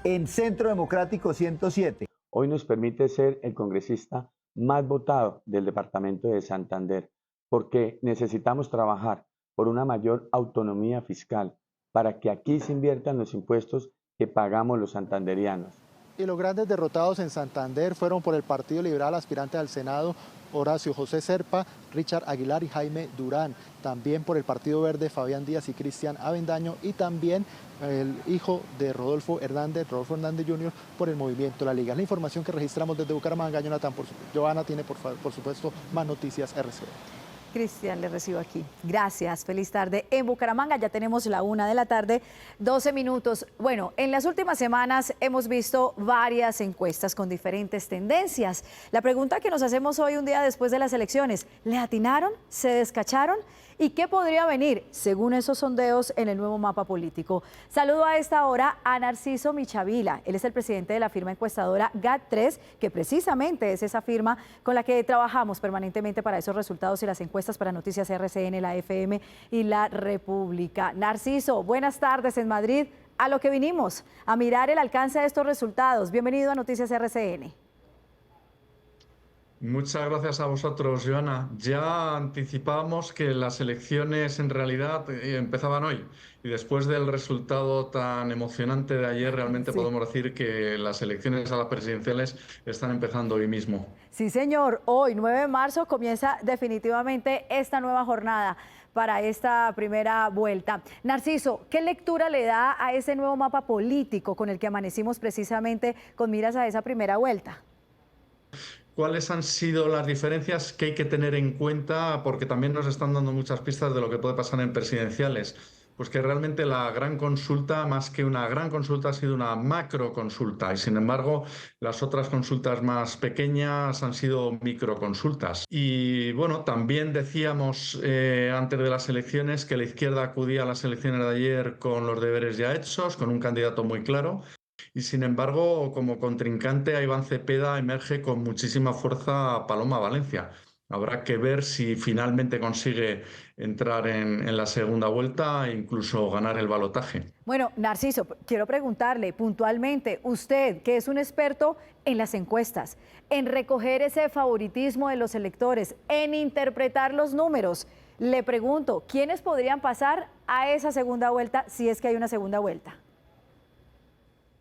en Centro Democrático 107. Hoy nos permite ser el congresista más votado del departamento de Santander, porque necesitamos trabajar por una mayor autonomía fiscal para que aquí se inviertan los impuestos que pagamos los santanderianos. Y los grandes derrotados en Santander fueron por el Partido Liberal, aspirante al Senado, Horacio José Serpa, Richard Aguilar y Jaime Durán. También por el Partido Verde, Fabián Díaz y Cristian Avendaño. Y también el hijo de Rodolfo Hernández Jr. por el Movimiento La Liga. Es la información que registramos desde Bucaramanga. Joana tiene, por supuesto, más noticias RCN. Cristian, le recibo aquí. Gracias, feliz tarde. En Bucaramanga ya tenemos la 1 de la tarde, 12 minutos. Bueno, en las últimas semanas hemos visto varias encuestas con diferentes tendencias. La pregunta que nos hacemos hoy, un día después de las elecciones, ¿le atinaron? ¿Se descacharon? ¿Y qué podría venir según esos sondeos en el nuevo mapa político? Saludo a esta hora a Narciso Michavila. Él es el presidente de la firma encuestadora GAT3, que precisamente es esa firma con la que trabajamos permanentemente para esos resultados y las encuestas para Noticias RCN, la FM y la República. Narciso, buenas tardes en Madrid. A lo que vinimos, a mirar el alcance de estos resultados. Bienvenido a Noticias RCN. Muchas gracias a vosotros, Joana. Ya anticipábamos que las elecciones en realidad empezaban hoy y después del resultado tan emocionante de ayer realmente podemos decir que las elecciones a las presidenciales están empezando hoy mismo. Sí, señor. Hoy, 9 de marzo, comienza definitivamente esta nueva jornada para esta primera vuelta. Narciso, ¿qué lectura le da a ese nuevo mapa político con el que amanecimos precisamente con miras a esa primera vuelta? ¿Cuáles han sido las diferencias que hay que tener en cuenta? Porque también nos están dando muchas pistas de lo que puede pasar en presidenciales. Pues que realmente la gran consulta, más que una gran consulta, ha sido una macro consulta y sin embargo las otras consultas más pequeñas han sido microconsultas. Y bueno, también decíamos antes de las elecciones que la izquierda acudía a las elecciones de ayer con los deberes ya hechos, con un candidato muy claro. Y sin embargo, como contrincante a Iván Cepeda emerge con muchísima fuerza Paloma Valencia. Habrá que ver si finalmente consigue entrar en la segunda vuelta e incluso ganar el balotaje. Bueno, Narciso, quiero preguntarle puntualmente, usted que es un experto en las encuestas, en recoger ese favoritismo de los electores, en interpretar los números, le pregunto, ¿quiénes podrían pasar a esa segunda vuelta si es que hay una segunda vuelta?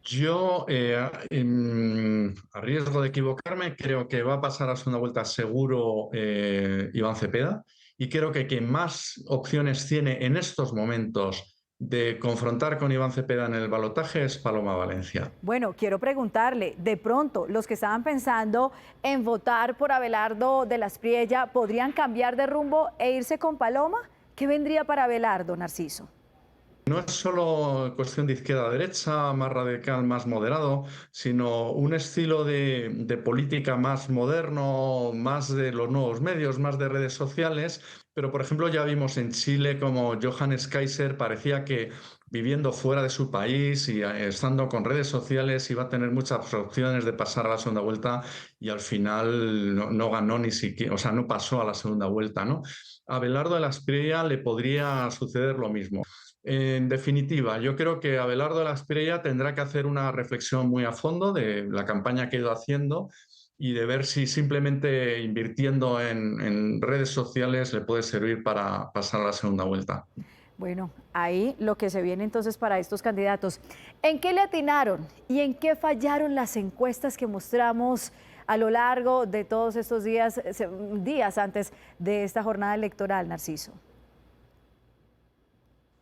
Yo, a riesgo de equivocarme, creo que va a pasar a segunda vuelta seguro Iván Cepeda y creo que quien más opciones tiene en estos momentos de confrontar con Iván Cepeda en el balotaje es Paloma Valencia. Bueno, quiero preguntarle, de pronto, los que estaban pensando en votar por Abelardo de la Espriella, ¿podrían cambiar de rumbo e irse con Paloma? ¿Qué vendría para Abelardo, Narciso? No es solo cuestión de izquierda-derecha, más radical, más moderado, sino un estilo de política más moderno, más de los nuevos medios, más de redes sociales. Pero, por ejemplo, ya vimos en Chile como Johannes Kaiser parecía que viviendo fuera de su país y estando con redes sociales iba a tener muchas opciones de pasar a la segunda vuelta y al final no ganó ni siquiera, o sea, no pasó a la segunda vuelta, ¿no? A Abelardo de la Espriella le podría suceder lo mismo. En definitiva, yo creo que Abelardo de la Espriella tendrá que hacer una reflexión muy a fondo de la campaña que ha ido haciendo y de ver si simplemente invirtiendo en redes sociales le puede servir para pasar a la segunda vuelta. Bueno, ahí lo que se viene entonces para estos candidatos. ¿En qué le atinaron y en qué fallaron las encuestas que mostramos a lo largo de todos estos días antes de esta jornada electoral, Narciso?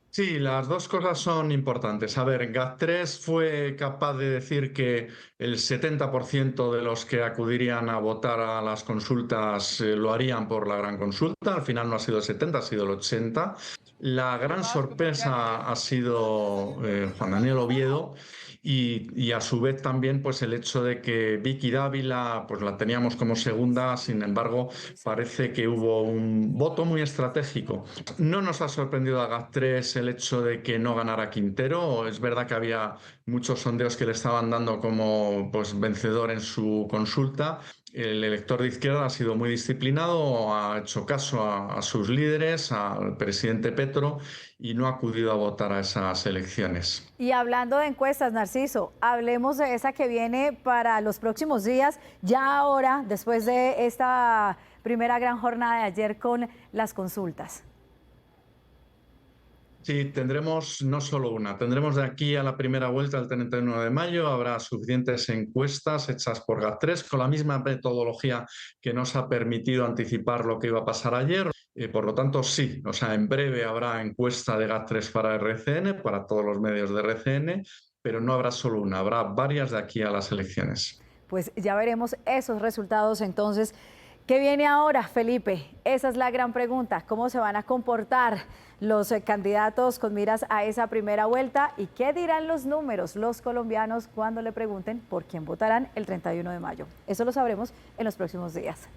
Sí, las dos cosas son importantes. A ver, GAT3 fue capaz de decir que el 70% de los que acudirían a votar a las consultas lo harían por la gran consulta. Al final no ha sido el 70, ha sido el 80. La gran sorpresa ha sido Juan Daniel Oviedo y a su vez también pues el hecho de que Vicky Dávila pues la teníamos como segunda, sin embargo parece que hubo un voto muy estratégico. No nos ha sorprendido a GAT3 el hecho de que no ganara Quintero. Es verdad que había muchos sondeos que le estaban dando como pues vencedor en su consulta. El elector de izquierda ha sido muy disciplinado, ha hecho caso a sus líderes, al presidente Petro, y no ha acudido a votar a esas elecciones. Y hablando de encuestas, Narciso, hablemos de esa que viene para los próximos días, ya ahora, después de esta primera gran jornada de ayer con las consultas. Sí, tendremos no solo una, tendremos de aquí a la primera vuelta del 31 de mayo, habrá suficientes encuestas hechas por GAT3 con la misma metodología que nos ha permitido anticipar lo que iba a pasar ayer. Por lo tanto, sí, o sea, en breve habrá encuesta de GAT3 para RCN, para todos los medios de RCN, pero no habrá solo una, habrá varias de aquí a las elecciones. Pues ya veremos esos resultados entonces. ¿Qué viene ahora, Felipe? Esa es la gran pregunta. ¿Cómo se van a comportar los candidatos con miras a esa primera vuelta? ¿Y qué dirán los números, los colombianos, cuando le pregunten por quién votarán el 31 de mayo? Eso lo sabremos en los próximos días.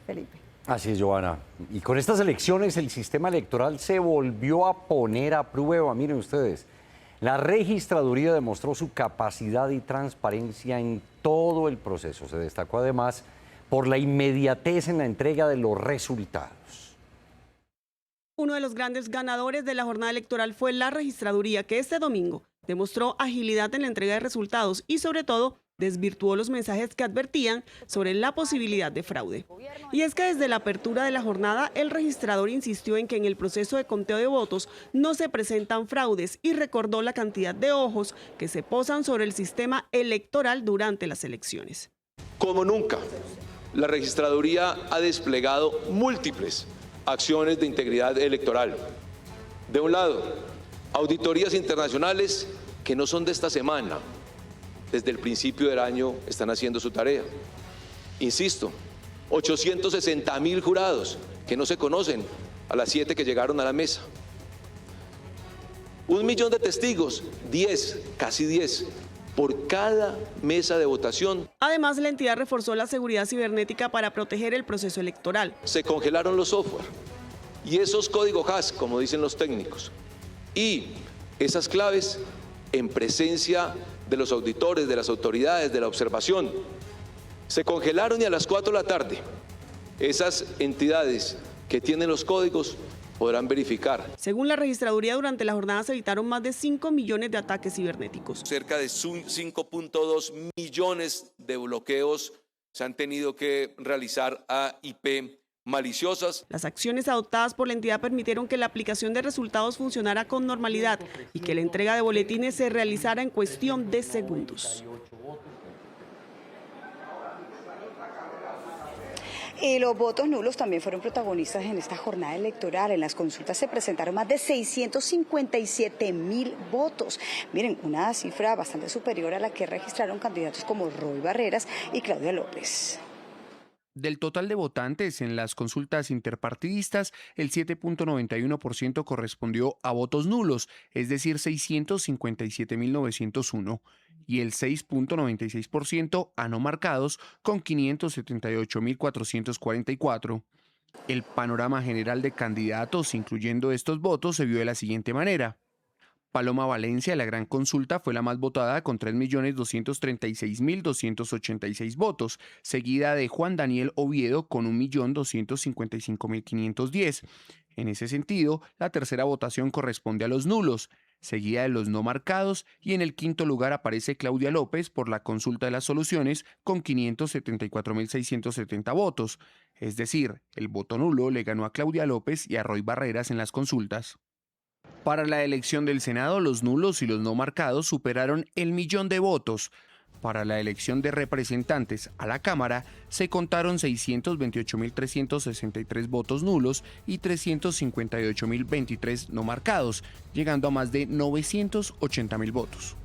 Felipe. Así es, Johanna. Y con estas elecciones el sistema electoral se volvió a poner a prueba. Miren ustedes, la registraduría demostró su capacidad y transparencia en todo el proceso. Se destacó además por la inmediatez en la entrega de los resultados. Uno de los grandes ganadores de la jornada electoral fue la registraduría, que este domingo demostró agilidad en la entrega de resultados y, sobre todo, desvirtuó los mensajes que advertían sobre la posibilidad de fraude. Y es que desde la apertura de la jornada, el registrador insistió en que en el proceso de conteo de votos no se presentan fraudes y recordó la cantidad de ojos que se posan sobre el sistema electoral durante las elecciones. Como nunca, la registraduría ha desplegado múltiples acciones de integridad electoral. De un lado, auditorías internacionales que no son de esta semana, desde el principio del año están haciendo su tarea. Insisto, 860.000 jurados que no se conocen a las 7 que llegaron a la mesa. 1 millón de testigos, 10, casi 10. Por cada mesa de votación. Además, la entidad reforzó la seguridad cibernética para proteger el proceso electoral. Se congelaron los software y esos códigos hash, como dicen los técnicos, y esas claves en presencia de los auditores, de las autoridades, de la observación. Se congelaron y a las 4 de la tarde esas entidades que tienen los códigos podrán verificar. Según la registraduría, durante la jornada se evitaron más de 5 millones de ataques cibernéticos. Cerca de 5.2 millones de bloqueos se han tenido que realizar a IP maliciosas. Las acciones adoptadas por la entidad permitieron que la aplicación de resultados funcionara con normalidad y que la entrega de boletines se realizara en cuestión de segundos. Y los votos nulos también fueron protagonistas en esta jornada electoral. En las consultas se presentaron más de 657.000 votos. Miren, una cifra bastante superior a la que registraron candidatos como Roy Barreras y Claudia López. Del total de votantes en las consultas interpartidistas, el 7.91% correspondió a votos nulos, es decir, 657.901, y el 6.96% a no marcados, con 578.444. El panorama general de candidatos, incluyendo estos votos, se vio de la siguiente manera. Paloma Valencia, la gran consulta, fue la más votada con 3.236.286 votos, seguida de Juan Daniel Oviedo con 1.255.510. En ese sentido, la tercera votación corresponde a los nulos, seguida de los no marcados, y en el quinto lugar aparece Claudia López por la consulta de las soluciones con 574.670 votos. Es decir, el voto nulo le ganó a Claudia López y a Roy Barreras en las consultas. Para la elección del Senado, los nulos y los no marcados superaron el millón de votos. Para la elección de representantes a la Cámara, se contaron 628.363 votos nulos y 358.023 no marcados, llegando a más de 980.000 votos.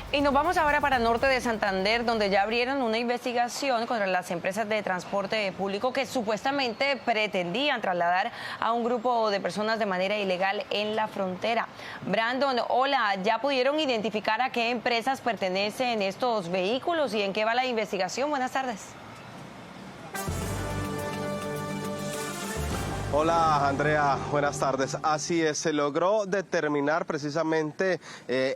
Y nos vamos ahora para el norte de Santander, donde ya abrieron una investigación contra las empresas de transporte público que supuestamente pretendían trasladar a un grupo de personas de manera ilegal en la frontera. Brandon, hola, ¿ya pudieron identificar a qué empresas pertenecen estos vehículos y en qué va la investigación? Buenas tardes. Hola Andrea, buenas tardes. Así es, se logró determinar precisamente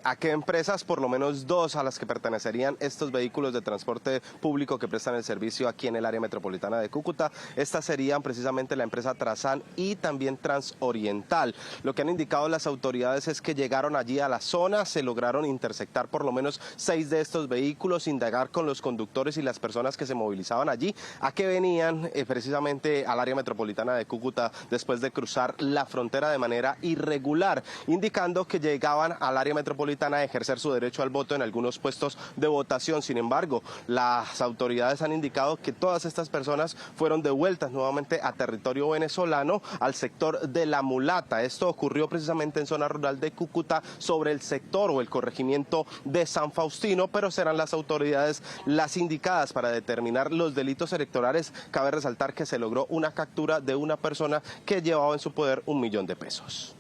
a qué empresas, por lo menos 2 a las que pertenecerían estos vehículos de transporte público que prestan el servicio aquí en el área metropolitana de Cúcuta. Estas serían precisamente la empresa Trazan y también Transoriental. Lo que han indicado las autoridades es que llegaron allí a la zona, se lograron interceptar por lo menos 6 de estos vehículos, indagar con los conductores y las personas que se movilizaban allí, a qué venían precisamente al área metropolitana de Cúcuta Cúcuta después de cruzar la frontera de manera irregular, indicando que llegaban al área metropolitana a ejercer su derecho al voto en algunos puestos de votación. Sin embargo, las autoridades han indicado que todas estas personas fueron devueltas nuevamente a territorio venezolano, al sector de La Mulata. Esto ocurrió precisamente en zona rural de Cúcuta, sobre el sector o el corregimiento de San Faustino, pero serán las autoridades las indicadas para determinar los delitos electorales. Cabe resaltar que se logró una captura de una persona que llevaba en su poder 1 millón de pesos.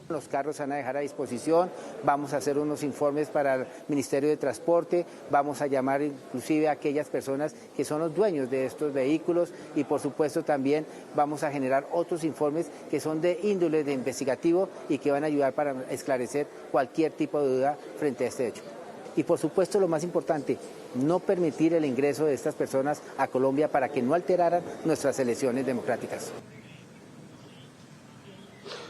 Los carros se van a dejar a disposición, vamos a hacer unos informes para el Ministerio de Transporte, vamos a llamar inclusive a aquellas personas que son los dueños de estos vehículos y por supuesto también vamos a generar otros informes que son de índole de investigativo y que van a ayudar para esclarecer cualquier tipo de duda frente a este hecho. Y por supuesto lo más importante, no permitir el ingreso de estas personas a Colombia para que no alteraran nuestras elecciones democráticas.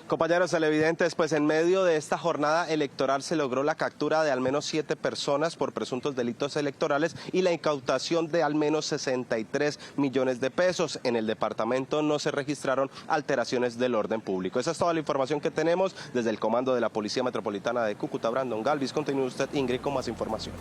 Compañeros televidentes, pues en medio de esta jornada electoral se logró la captura de al menos 7 personas por presuntos delitos electorales y la incautación de al menos 63 millones de pesos. En el departamento no se registraron alteraciones del orden público. Esa es toda la información que tenemos desde el comando de la Policía Metropolitana de Cúcuta. Brandon Galvis, continúe usted, Ingrid, con más información.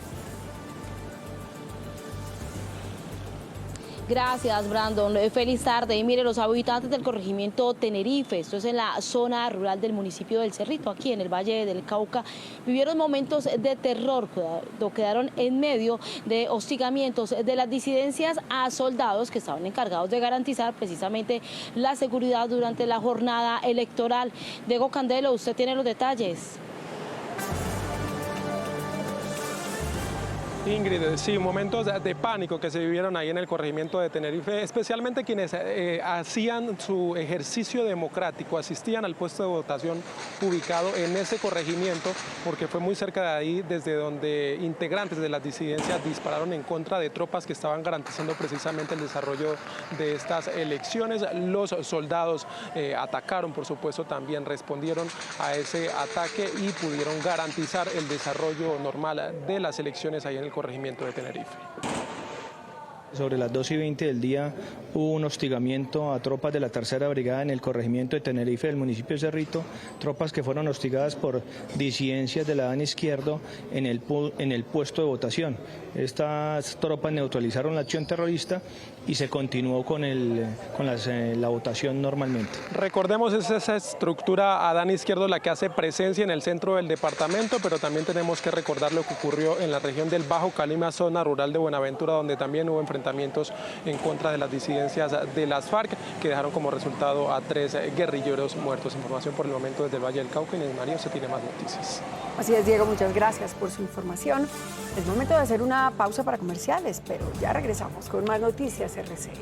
Gracias, Brandon. Feliz tarde. Y mire, los habitantes del corregimiento Tenerife, esto es en la zona rural del municipio del Cerrito, aquí en el Valle del Cauca, vivieron momentos de terror, quedaron en medio de hostigamientos de las disidencias a soldados que estaban encargados de garantizar precisamente la seguridad durante la jornada electoral. Diego Candelo, usted tiene los detalles. Ingrid, sí, momentos de pánico que se vivieron ahí en el corregimiento de Tenerife, especialmente quienes hacían su ejercicio democrático, asistían al puesto de votación ubicado en ese corregimiento, porque fue muy cerca de ahí desde donde integrantes de las disidencias dispararon en contra de tropas que estaban garantizando precisamente el desarrollo de estas elecciones. Los soldados atacaron, por supuesto, también respondieron a ese ataque y pudieron garantizar el desarrollo normal de las elecciones ahí en el corregimiento de Tenerife. Sobre las 2:20 del día hubo un hostigamiento a tropas de la Tercera Brigada en el corregimiento de Tenerife del municipio de Cerrito, tropas que fueron hostigadas por disidencias de la DAN Izquierdo en el puesto de votación. Estas tropas neutralizaron la acción terrorista y se continuó con la votación normalmente. Recordemos, es esa estructura a DAN Izquierdo la que hace presencia en el centro del departamento, pero también tenemos que recordar lo que ocurrió en la región del Bajo Calima, zona rural de Buenaventura, donde también hubo enfrentamientos en contra de las disidencias de las FARC, que dejaron como resultado a 3 guerrilleros muertos. Información por el momento desde el Valle del Cauca. Inés María, se tiene más noticias. Así es, Diego, muchas gracias por su información. Es momento de hacer una pausa para comerciales, pero ya regresamos con más noticias RCN.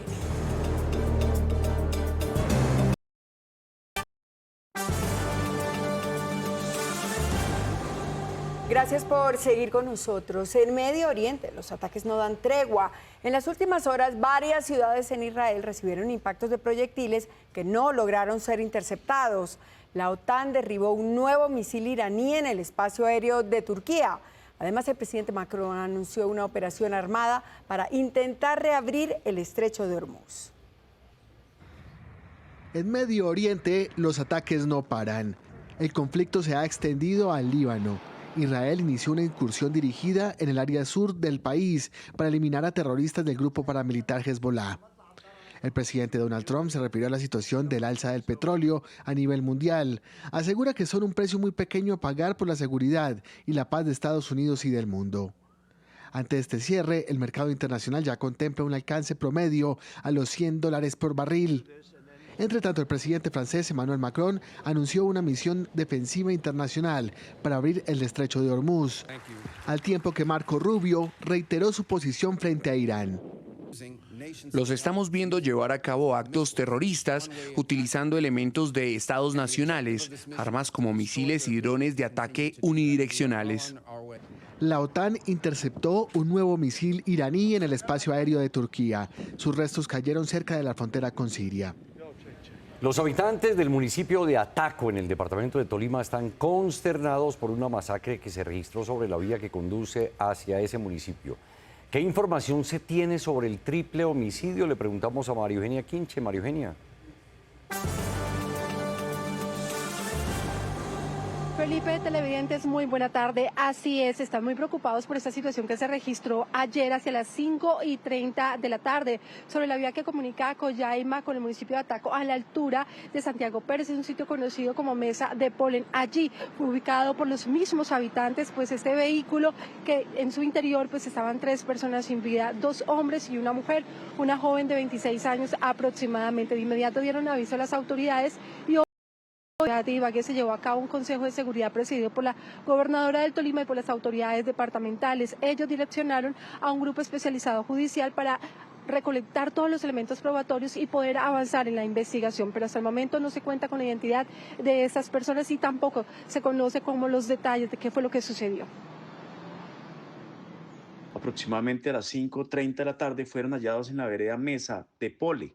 Gracias por seguir con nosotros. En Medio Oriente, los ataques no dan tregua. En las últimas horas, varias ciudades en Israel recibieron impactos de proyectiles que no lograron ser interceptados. La OTAN derribó un nuevo misil iraní en el espacio aéreo de Turquía. Además, el presidente Macron anunció una operación armada para intentar reabrir el estrecho de Hormuz. En Medio Oriente, los ataques no paran. El conflicto se ha extendido al Líbano. Israel inició una incursión dirigida en el área sur del país para eliminar a terroristas del grupo paramilitar Hezbollah. El presidente Donald Trump se refirió a la situación del alza del petróleo a nivel mundial. Asegura que son un precio muy pequeño a pagar por la seguridad y la paz de Estados Unidos y del mundo. Ante este cierre, el mercado internacional ya contempla un alcance promedio a los $100 por barril. Entre tanto, el presidente francés Emmanuel Macron anunció una misión defensiva internacional para abrir el estrecho de Hormuz, al tiempo que Marco Rubio reiteró su posición frente a Irán. Los estamos viendo llevar a cabo actos terroristas utilizando elementos de estados nacionales, armas como misiles y drones de ataque unidireccionales. La OTAN interceptó un nuevo misil iraní en el espacio aéreo de Turquía. Sus restos cayeron cerca de la frontera con Siria. Los habitantes del municipio de Ataco, en el departamento de Tolima, están consternados por una masacre que se registró sobre la vía que conduce hacia ese municipio. ¿Qué información se tiene sobre el triple homicidio? Le preguntamos a María Eugenia Quinche. María Eugenia. Felipe, televidentes, muy buena tarde. Así es, están muy preocupados por esta situación que se registró ayer hacia las 5:30 de la tarde sobre la vía que comunica Coyaima con el municipio de Ataco a la altura de Santiago Pérez. Es un sitio conocido como Mesa de Polen. Allí fue ubicado por los mismos habitantes, pues este vehículo que en su interior pues estaban 3 personas sin vida, 2 hombres y una mujer, una joven de 26 años aproximadamente. De inmediato dieron aviso a las autoridades y de Ibagué se llevó a cabo un consejo de seguridad presidido por la gobernadora del Tolima y por las autoridades departamentales. Ellos direccionaron a un grupo especializado judicial para recolectar todos los elementos probatorios y poder avanzar en la investigación, pero hasta el momento no se cuenta con la identidad de estas personas y tampoco se conoce como los detalles de qué fue lo que sucedió. Aproximadamente a las 5:30 de la tarde fueron hallados en la vereda Mesa de Pole,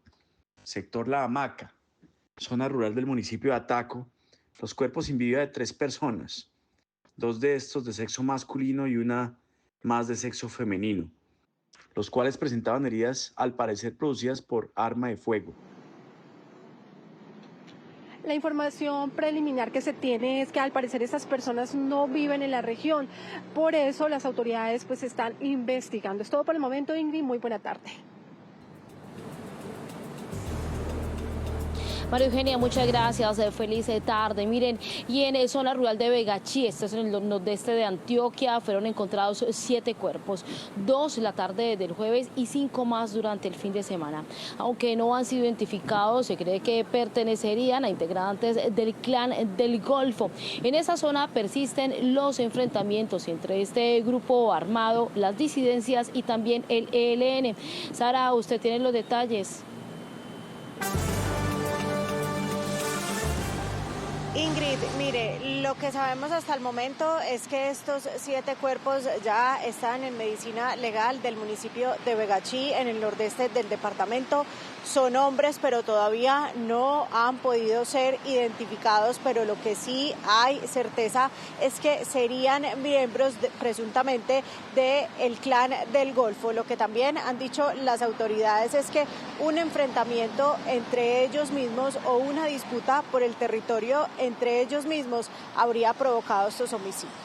sector La Hamaca, zona rural del municipio de Ataco, los cuerpos sin vida de 3 personas, 2 de estos de sexo masculino y una más de sexo femenino, los cuales presentaban heridas al parecer producidas por arma de fuego. La información preliminar que se tiene es que al parecer estas personas no viven en la región, por eso las autoridades pues están investigando. Es todo por el momento, Ingrid, muy buena tarde. María Eugenia, muchas gracias, feliz tarde. Miren, y en zona rural de Vegachí, esto es en el nordeste de Antioquia, fueron encontrados 7 cuerpos, 2 la tarde del jueves y 5 más durante el fin de semana. Aunque no han sido identificados, se cree que pertenecerían a integrantes del clan del Golfo. En esa zona persisten los enfrentamientos entre este grupo armado, las disidencias y también el ELN. Sara, usted tiene los detalles. Ingrid, mire, lo que sabemos hasta el momento es que estos 7 cuerpos ya están en medicina legal del municipio de Vegachí, en el nordeste del departamento. Son hombres, pero todavía no han podido ser identificados, pero lo que sí hay certeza es que serían miembros presuntamente del clan del Golfo. Lo que también han dicho las autoridades es que un enfrentamiento entre ellos mismos o una disputa por el territorio entre ellos mismos habría provocado estos homicidios.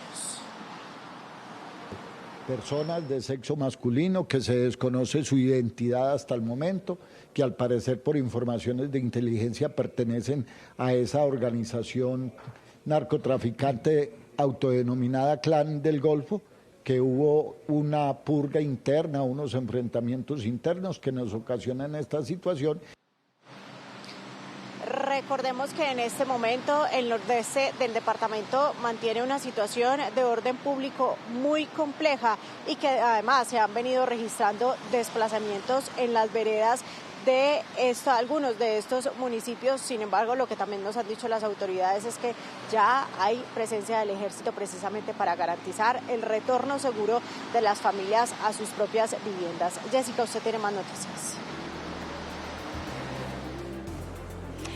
Personas de sexo masculino que se desconoce su identidad hasta el momento, que al parecer por informaciones de inteligencia pertenecen a esa organización narcotraficante autodenominada Clan del Golfo, que hubo una purga interna, unos enfrentamientos internos que nos ocasionan esta situación. Recordemos que en este momento el nordeste del departamento mantiene una situación de orden público muy compleja y que además se han venido registrando desplazamientos en las veredas de algunos de estos municipios. Sin embargo, lo que también nos han dicho las autoridades es que ya hay presencia del ejército precisamente para garantizar el retorno seguro de las familias a sus propias viviendas. Jessica, usted tiene más noticias.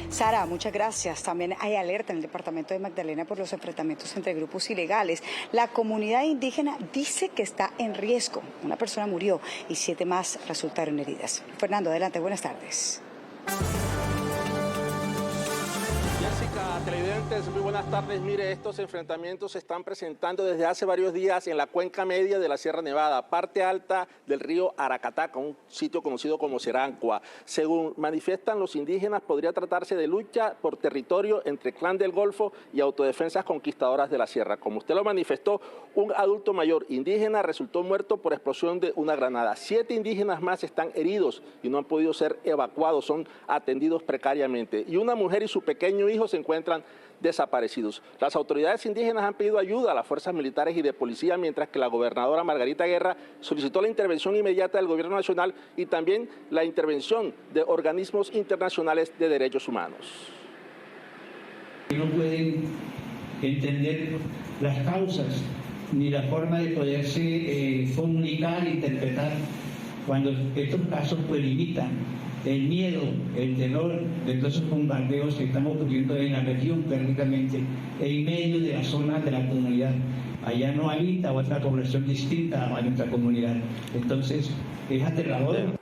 Sara, muchas gracias. También hay alerta en el departamento de Magdalena por los enfrentamientos entre grupos ilegales. La comunidad indígena dice que está en riesgo. Una persona murió y 7 más resultaron heridas. Fernando, adelante, buenas tardes. Jessica, televidentes, muy buenas tardes. Mire, estos enfrentamientos se están presentando desde hace varios días en la cuenca media de la Sierra Nevada, parte alta del río Aracataca, un sitio conocido como Serancua. Según manifiestan los indígenas, podría tratarse de lucha por territorio entre Clan del Golfo y autodefensas conquistadoras de la sierra. Como usted lo manifestó, un adulto mayor indígena resultó muerto por explosión de una granada. 7 indígenas más están heridos y no han podido ser evacuados, son atendidos precariamente. Y una mujer y su pequeño hijo se encuentran desaparecidos. Las autoridades indígenas han pedido ayuda a las fuerzas militares y de policía, mientras que la gobernadora Margarita Guerra solicitó la intervención inmediata del gobierno nacional y también la intervención de organismos internacionales de derechos humanos. No pueden entender las causas ni la forma de poderse comunicar e interpretar cuando estos casos pues limitan el miedo, el terror de todos esos bombardeos que están ocurriendo en la región prácticamente en medio de la zona de la comunidad. Allá no habita otra población distinta a nuestra comunidad. Entonces es aterrador.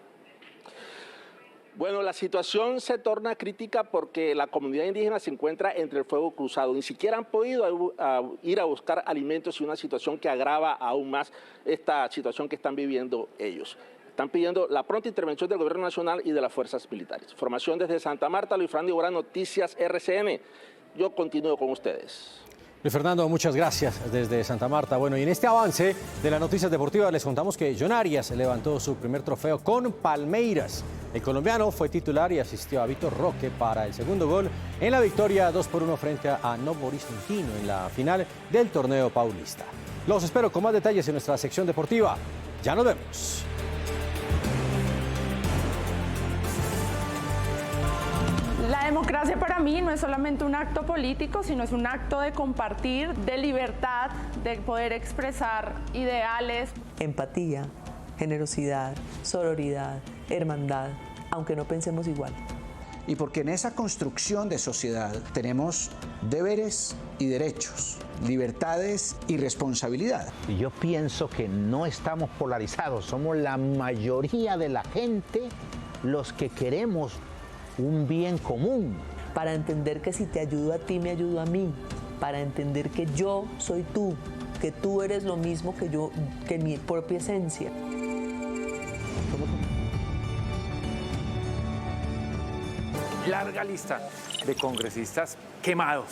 Bueno, la situación se torna crítica porque la comunidad indígena se encuentra entre el fuego cruzado. Ni siquiera han podido ir a buscar alimentos y una situación que agrava aún más esta situación que están viviendo ellos. Están pidiendo la pronta intervención del gobierno nacional y de las fuerzas militares. Información desde Santa Marta, Luis Fernando Ibarra, Noticias RCN. Yo continúo con ustedes. Luis Fernando, muchas gracias desde Santa Marta. Bueno, y en este avance de las noticias deportivas les contamos que John Arias levantó su primer trofeo con Palmeiras. El colombiano fue titular y asistió a Vitor Roque para el segundo gol en la victoria 2-1 frente a Novo Horizontino en la final del torneo paulista. Los espero con más detalles en nuestra sección deportiva. Ya nos vemos. La democracia para mí no es solamente un acto político, sino es un acto de compartir, de libertad, de poder expresar ideales. Empatía, generosidad, sororidad, hermandad, aunque no pensemos igual. Y porque en esa construcción de sociedad tenemos deberes y derechos, libertades y responsabilidad. Y yo pienso que no estamos polarizados, somos la mayoría de la gente los que queremos un bien común. Para entender que si te ayudo a ti, me ayudo a mí. Para entender que yo soy tú, que tú eres lo mismo que yo, que mi propia esencia. Larga lista de congresistas quemados,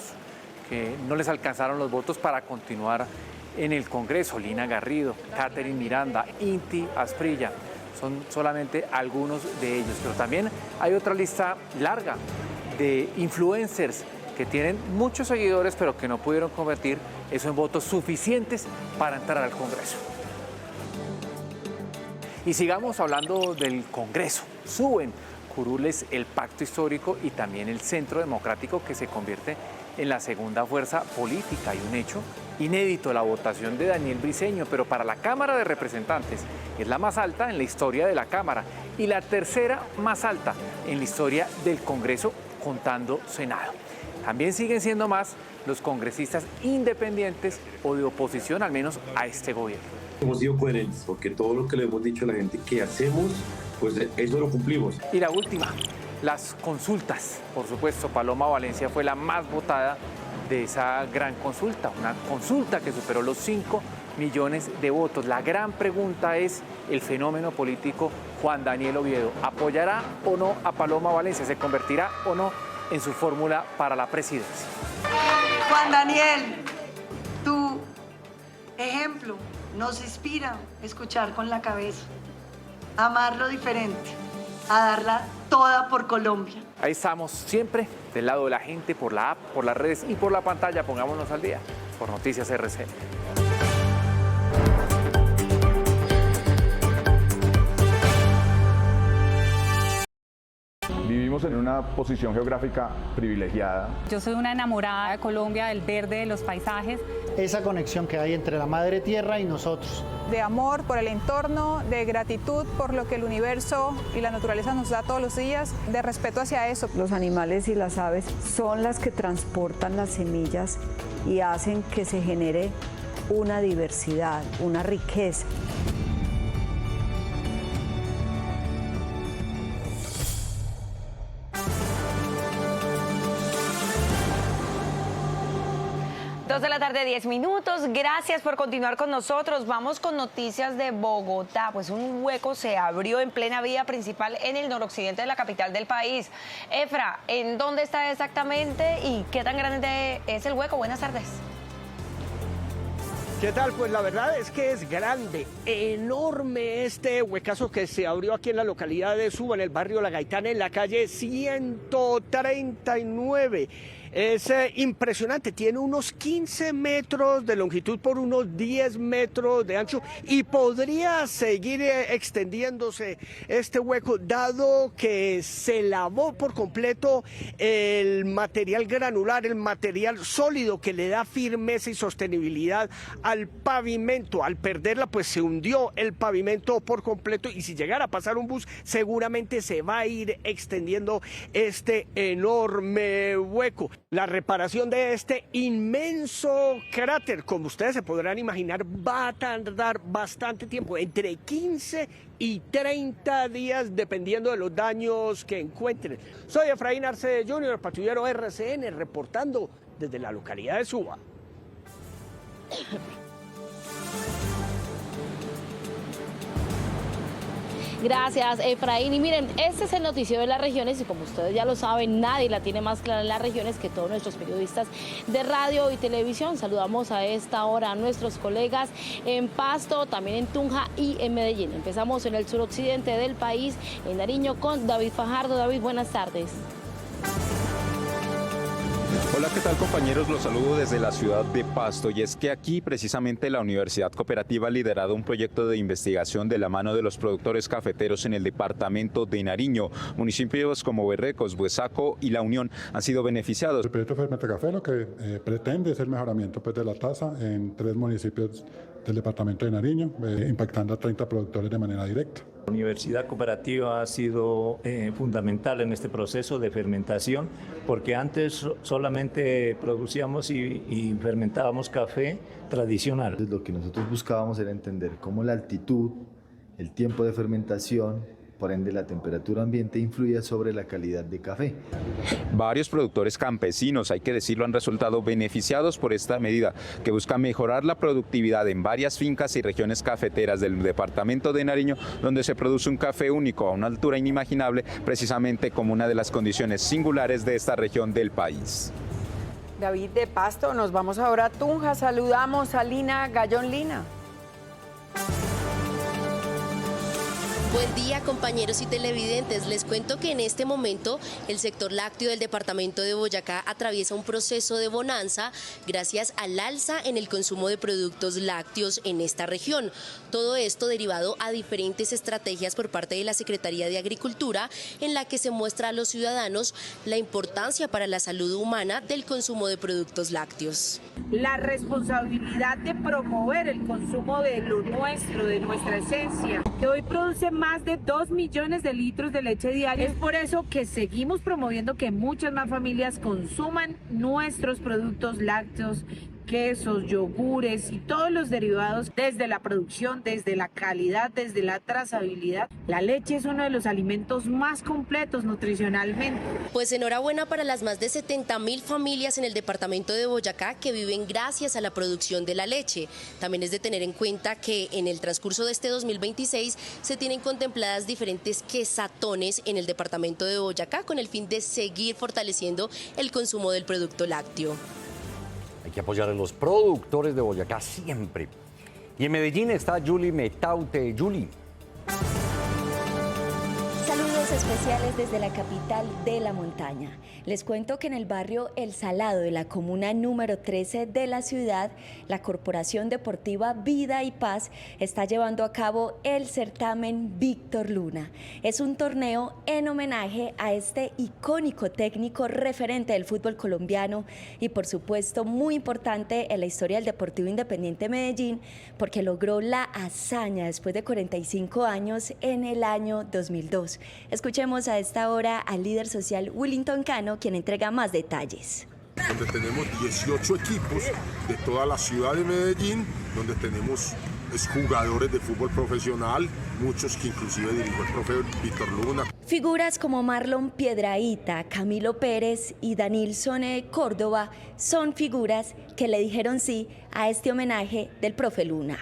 que no les alcanzaron los votos para continuar en el Congreso. Lina Garrido, Catherine Miranda, Inti Asprilla. Son solamente algunos de ellos, pero también hay otra lista larga de influencers que tienen muchos seguidores, pero que no pudieron convertir eso en votos suficientes para entrar al Congreso. Y sigamos hablando del Congreso. Suben curules el Pacto Histórico y también el Centro Democrático, que se convierte en la segunda fuerza política. Y un hecho inédito, la votación de Daniel Briceño, pero para la Cámara de Representantes es la más alta en la historia de la Cámara y la tercera más alta en la historia del Congreso, contando Senado. También siguen siendo más los congresistas independientes o de oposición, al menos a este gobierno. Hemos sido coherentes porque todo lo que le hemos dicho a la gente que hacemos, pues eso lo cumplimos. Y la última, las consultas. Por supuesto, Paloma Valencia fue la más votada de esa gran consulta, una consulta que superó los 5 millones de votos. La gran pregunta es el fenómeno político Juan Daniel Oviedo. ¿Apoyará o no a Paloma Valencia? ¿Se convertirá o no en su fórmula para la presidencia? Juan Daniel, tu ejemplo nos inspira a escuchar con la cabeza, a amar lo diferente, a darla toda por Colombia. Ahí estamos siempre del lado de la gente, por la app, por las redes y por la pantalla. Pongámonos al día por Noticias RCN. Vivimos en una posición geográfica privilegiada. Yo soy una enamorada de Colombia, del verde, de los paisajes. Esa conexión que hay entre la madre tierra y nosotros. De amor por el entorno, de gratitud por lo que el universo y la naturaleza nos da todos los días, de respeto hacia eso. Los animales y las aves son las que transportan las semillas y hacen que se genere una diversidad, una riqueza. Dos de la tarde, 10 minutos. Gracias por continuar con nosotros. Vamos con noticias de Bogotá. Pues un hueco se abrió en plena vía principal en el noroccidente de la capital del país. Efra, ¿en dónde está exactamente y qué tan grande es el hueco? Buenas tardes. ¿Qué tal? Pues la verdad es que es grande, enorme este huecazo que se abrió aquí en la localidad de Suba, en el barrio La Gaitana, en la calle 139. Es impresionante, tiene unos 15 metros de longitud por unos 10 metros de ancho y podría seguir extendiéndose este hueco, dado que se lavó por completo el material granular, el material sólido que le da firmeza y sostenibilidad al pavimento. Al perderla, pues se hundió el pavimento por completo, y si llegara a pasar un bus, seguramente se va a ir extendiendo este enorme hueco. La reparación de este inmenso cráter, como ustedes se podrán imaginar, va a tardar bastante tiempo, entre 15 y 30 días, dependiendo de los daños que encuentren. Soy Efraín Arce Jr., patrullero RCN, reportando desde la localidad de Suba. Gracias, Efraín. Y miren, este es el noticiero de las regiones y como ustedes ya lo saben, nadie la tiene más clara en las regiones que todos nuestros periodistas de radio y televisión. Saludamos a esta hora a nuestros colegas en Pasto, también en Tunja y en Medellín. Empezamos en el suroccidente del país, en Nariño, con David Fajardo. David, buenas tardes. Hola, ¿qué tal, compañeros? Los saludo desde la ciudad de Pasto, y es que aquí precisamente la Universidad Cooperativa ha liderado un proyecto de investigación de la mano de los productores cafeteros en el departamento de Nariño. Municipios como Berrecos, Buesaco y La Unión han sido beneficiados. El proyecto Fermente Café lo que pretende es el mejoramiento de la tasa en 3 municipios del departamento de Nariño, impactando a 30 productores de manera directa. La Universidad Cooperativa ha sido fundamental en este proceso de fermentación, porque antes solamente producíamos y fermentábamos café tradicional. Lo que nosotros buscábamos era entender cómo la altitud, el tiempo de fermentación, por ende la temperatura ambiente, influye sobre la calidad de café. Varios productores campesinos, hay que decirlo, han resultado beneficiados por esta medida, que busca mejorar la productividad en varias fincas y regiones cafeteras del departamento de Nariño, donde se produce un café único a una altura inimaginable, precisamente como una de las condiciones singulares de esta región del país. David de Pasto, nos vamos ahora a Tunja. Saludamos a Lina Gallón. Lina. Buen día, compañeros y televidentes. Les cuento que en este momento el sector lácteo del departamento de Boyacá atraviesa un proceso de bonanza gracias al alza en el consumo de productos lácteos en esta región. Todo esto derivado a diferentes estrategias por parte de la Secretaría de Agricultura, en la que se muestra a los ciudadanos la importancia para la salud humana del consumo de productos lácteos. La responsabilidad de promover el consumo de lo nuestro, de nuestra esencia, que hoy produce más de 2 millones de litros de leche diaria. Es por eso que seguimos promoviendo que muchas más familias consuman nuestros productos lácteos, quesos, yogures y todos los derivados, desde la producción, desde la calidad, desde la trazabilidad. La leche es uno de los alimentos más completos nutricionalmente. Pues enhorabuena para las más de 70.000 familias en el departamento de Boyacá que viven gracias a la producción de la leche. También es de tener en cuenta que en el transcurso de este 2026 se tienen contempladas diferentes quesatones en el departamento de Boyacá con el fin de seguir fortaleciendo el consumo del producto lácteo. Hay que apoyar a los productores de Boyacá siempre. Y en Medellín está Julie Metaute. Julie. Saludos especiales desde la capital de la montaña. Les cuento que en el barrio El Salado de la comuna número 13 de la ciudad, la Corporación Deportiva Vida y Paz está llevando a cabo el certamen Víctor Luna. Es un torneo en homenaje a este icónico técnico referente del fútbol colombiano y por supuesto muy importante en la historia del Deportivo Independiente Medellín, porque logró la hazaña después de 45 años en el año 2002. Escuchemos a esta hora al líder social Willington Cano, quien entrega más detalles. Donde tenemos 18 equipos de toda la ciudad de Medellín, donde tenemos jugadores de fútbol profesional, muchos que inclusive dirigió el profe Víctor Luna. Figuras como Marlon Piedrahita, Camilo Pérez y Danilson Córdoba son figuras que le dijeron sí a este homenaje del profe Luna.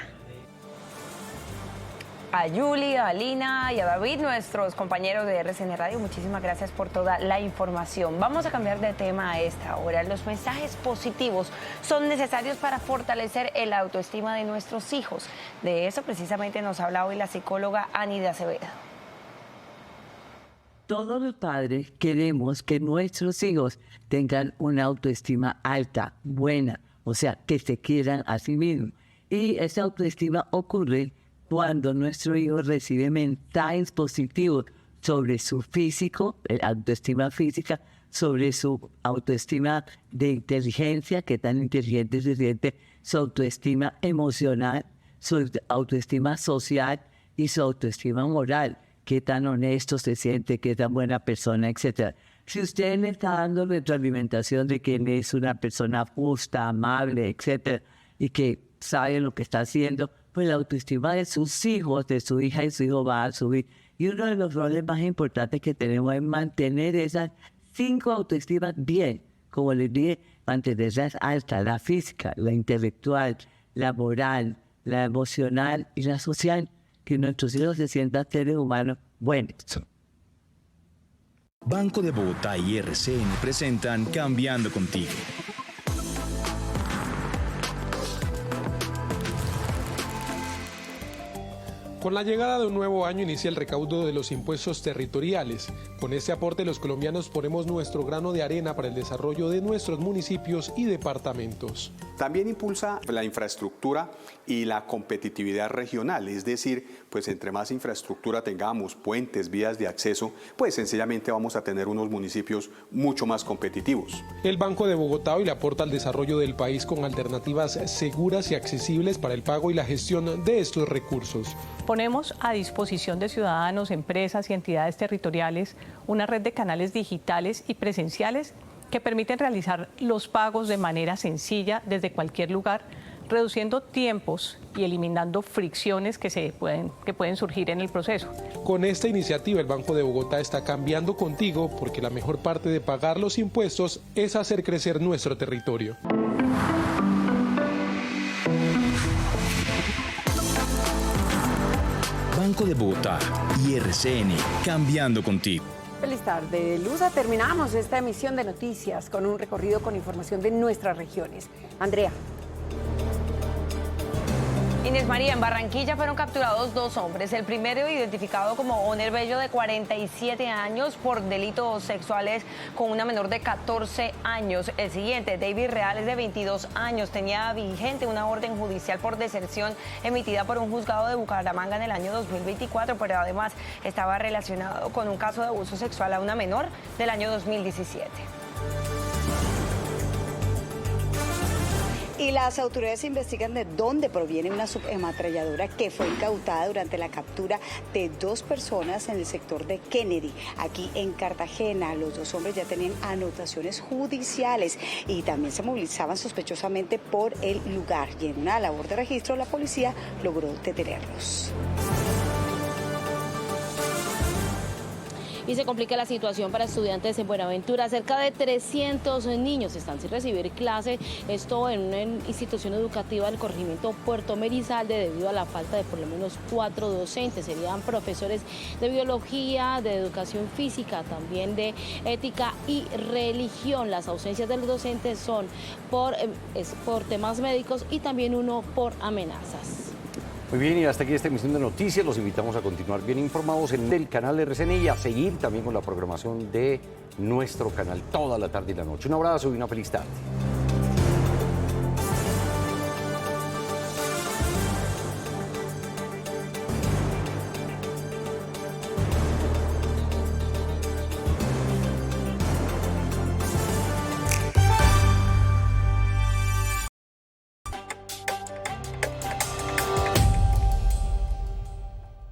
A Julie, a Lina y a David, nuestros compañeros de RCN Radio, muchísimas gracias por toda la información. Vamos a cambiar de tema a esta hora. Los mensajes positivos son necesarios para fortalecer el autoestima de nuestros hijos. De eso precisamente nos habla hoy la psicóloga Anida Acevedo. Todos los padres queremos que nuestros hijos tengan una autoestima alta, buena, o sea, que se quieran a sí mismos. Y esa autoestima ocurre cuando nuestro hijo recibe mensajes positivos sobre su físico, autoestima física, sobre su autoestima de inteligencia, qué tan inteligente se siente, su autoestima emocional, su autoestima social y su autoestima moral, qué tan honesto se siente, qué tan buena persona, etc. Si usted le está dando retroalimentación de que él es una persona justa, amable, etc., y que sabe lo que está haciendo, pues la autoestima de sus hijos, de su hija y su hijo va a subir. Y uno de los roles más importantes que tenemos es mantener esas 5 autoestimas bien, como les dije, mantenerlas altas, la física, la intelectual, la moral, la emocional y la social, que nuestros hijos se sientan seres humanos buenos. Banco de Bogotá y RCN presentan Cambiando Contigo. Con la llegada de un nuevo año inicia el recaudo de los impuestos territoriales. Con este aporte los colombianos ponemos nuestro grano de arena para el desarrollo de nuestros municipios y departamentos. También impulsa la infraestructura y la competitividad regional, es decir, pues entre más infraestructura tengamos, puentes, vías de acceso, pues sencillamente vamos a tener unos municipios mucho más competitivos. El Banco de Bogotá hoy le aporta al desarrollo del país con alternativas seguras y accesibles para el pago y la gestión de estos recursos. Ponemos a disposición de ciudadanos, empresas y entidades territoriales una red de canales digitales y presenciales que permiten realizar los pagos de manera sencilla desde cualquier lugar, reduciendo tiempos y eliminando fricciones que pueden surgir en el proceso. Con esta iniciativa el Banco de Bogotá está cambiando contigo porque la mejor parte de pagar los impuestos es hacer crecer nuestro territorio. Banco de Bogotá y RCN, Cambiando Contigo. Feliz tarde, Luza. Terminamos esta emisión de noticias con un recorrido con información de nuestras regiones. Andrea. Inés María, en Barranquilla fueron capturados 2 hombres. El primero, identificado como Oner Bello, de 47 años, por delitos sexuales con una menor de 14 años. El siguiente, David Reales, de 22 años, tenía vigente una orden judicial por deserción emitida por un juzgado de Bucaramanga en el año 2024, pero además estaba relacionado con un caso de abuso sexual a una menor del año 2017. Y las autoridades investigan de dónde proviene una subametralladora que fue incautada durante la captura de 2 personas en el sector de Kennedy, aquí en Cartagena. Los 2 hombres ya tenían anotaciones judiciales y también se movilizaban sospechosamente por el lugar. Y en una labor de registro, la policía logró detenerlos. Y se complica la situación para estudiantes en Buenaventura. Cerca de 300 niños están sin recibir clase, esto en una institución educativa del corregimiento Puerto Merizalde, debido a la falta de por lo menos 4 docentes. Serían profesores de biología, de educación física, también de ética y religión. Las ausencias de los docentes son por temas médicos y también uno por amenazas. Muy bien, y hasta aquí esta emisión de noticias. Los invitamos a continuar bien informados en el canal RCN y a seguir también con la programación de nuestro canal toda la tarde y la noche. Un abrazo y una feliz tarde.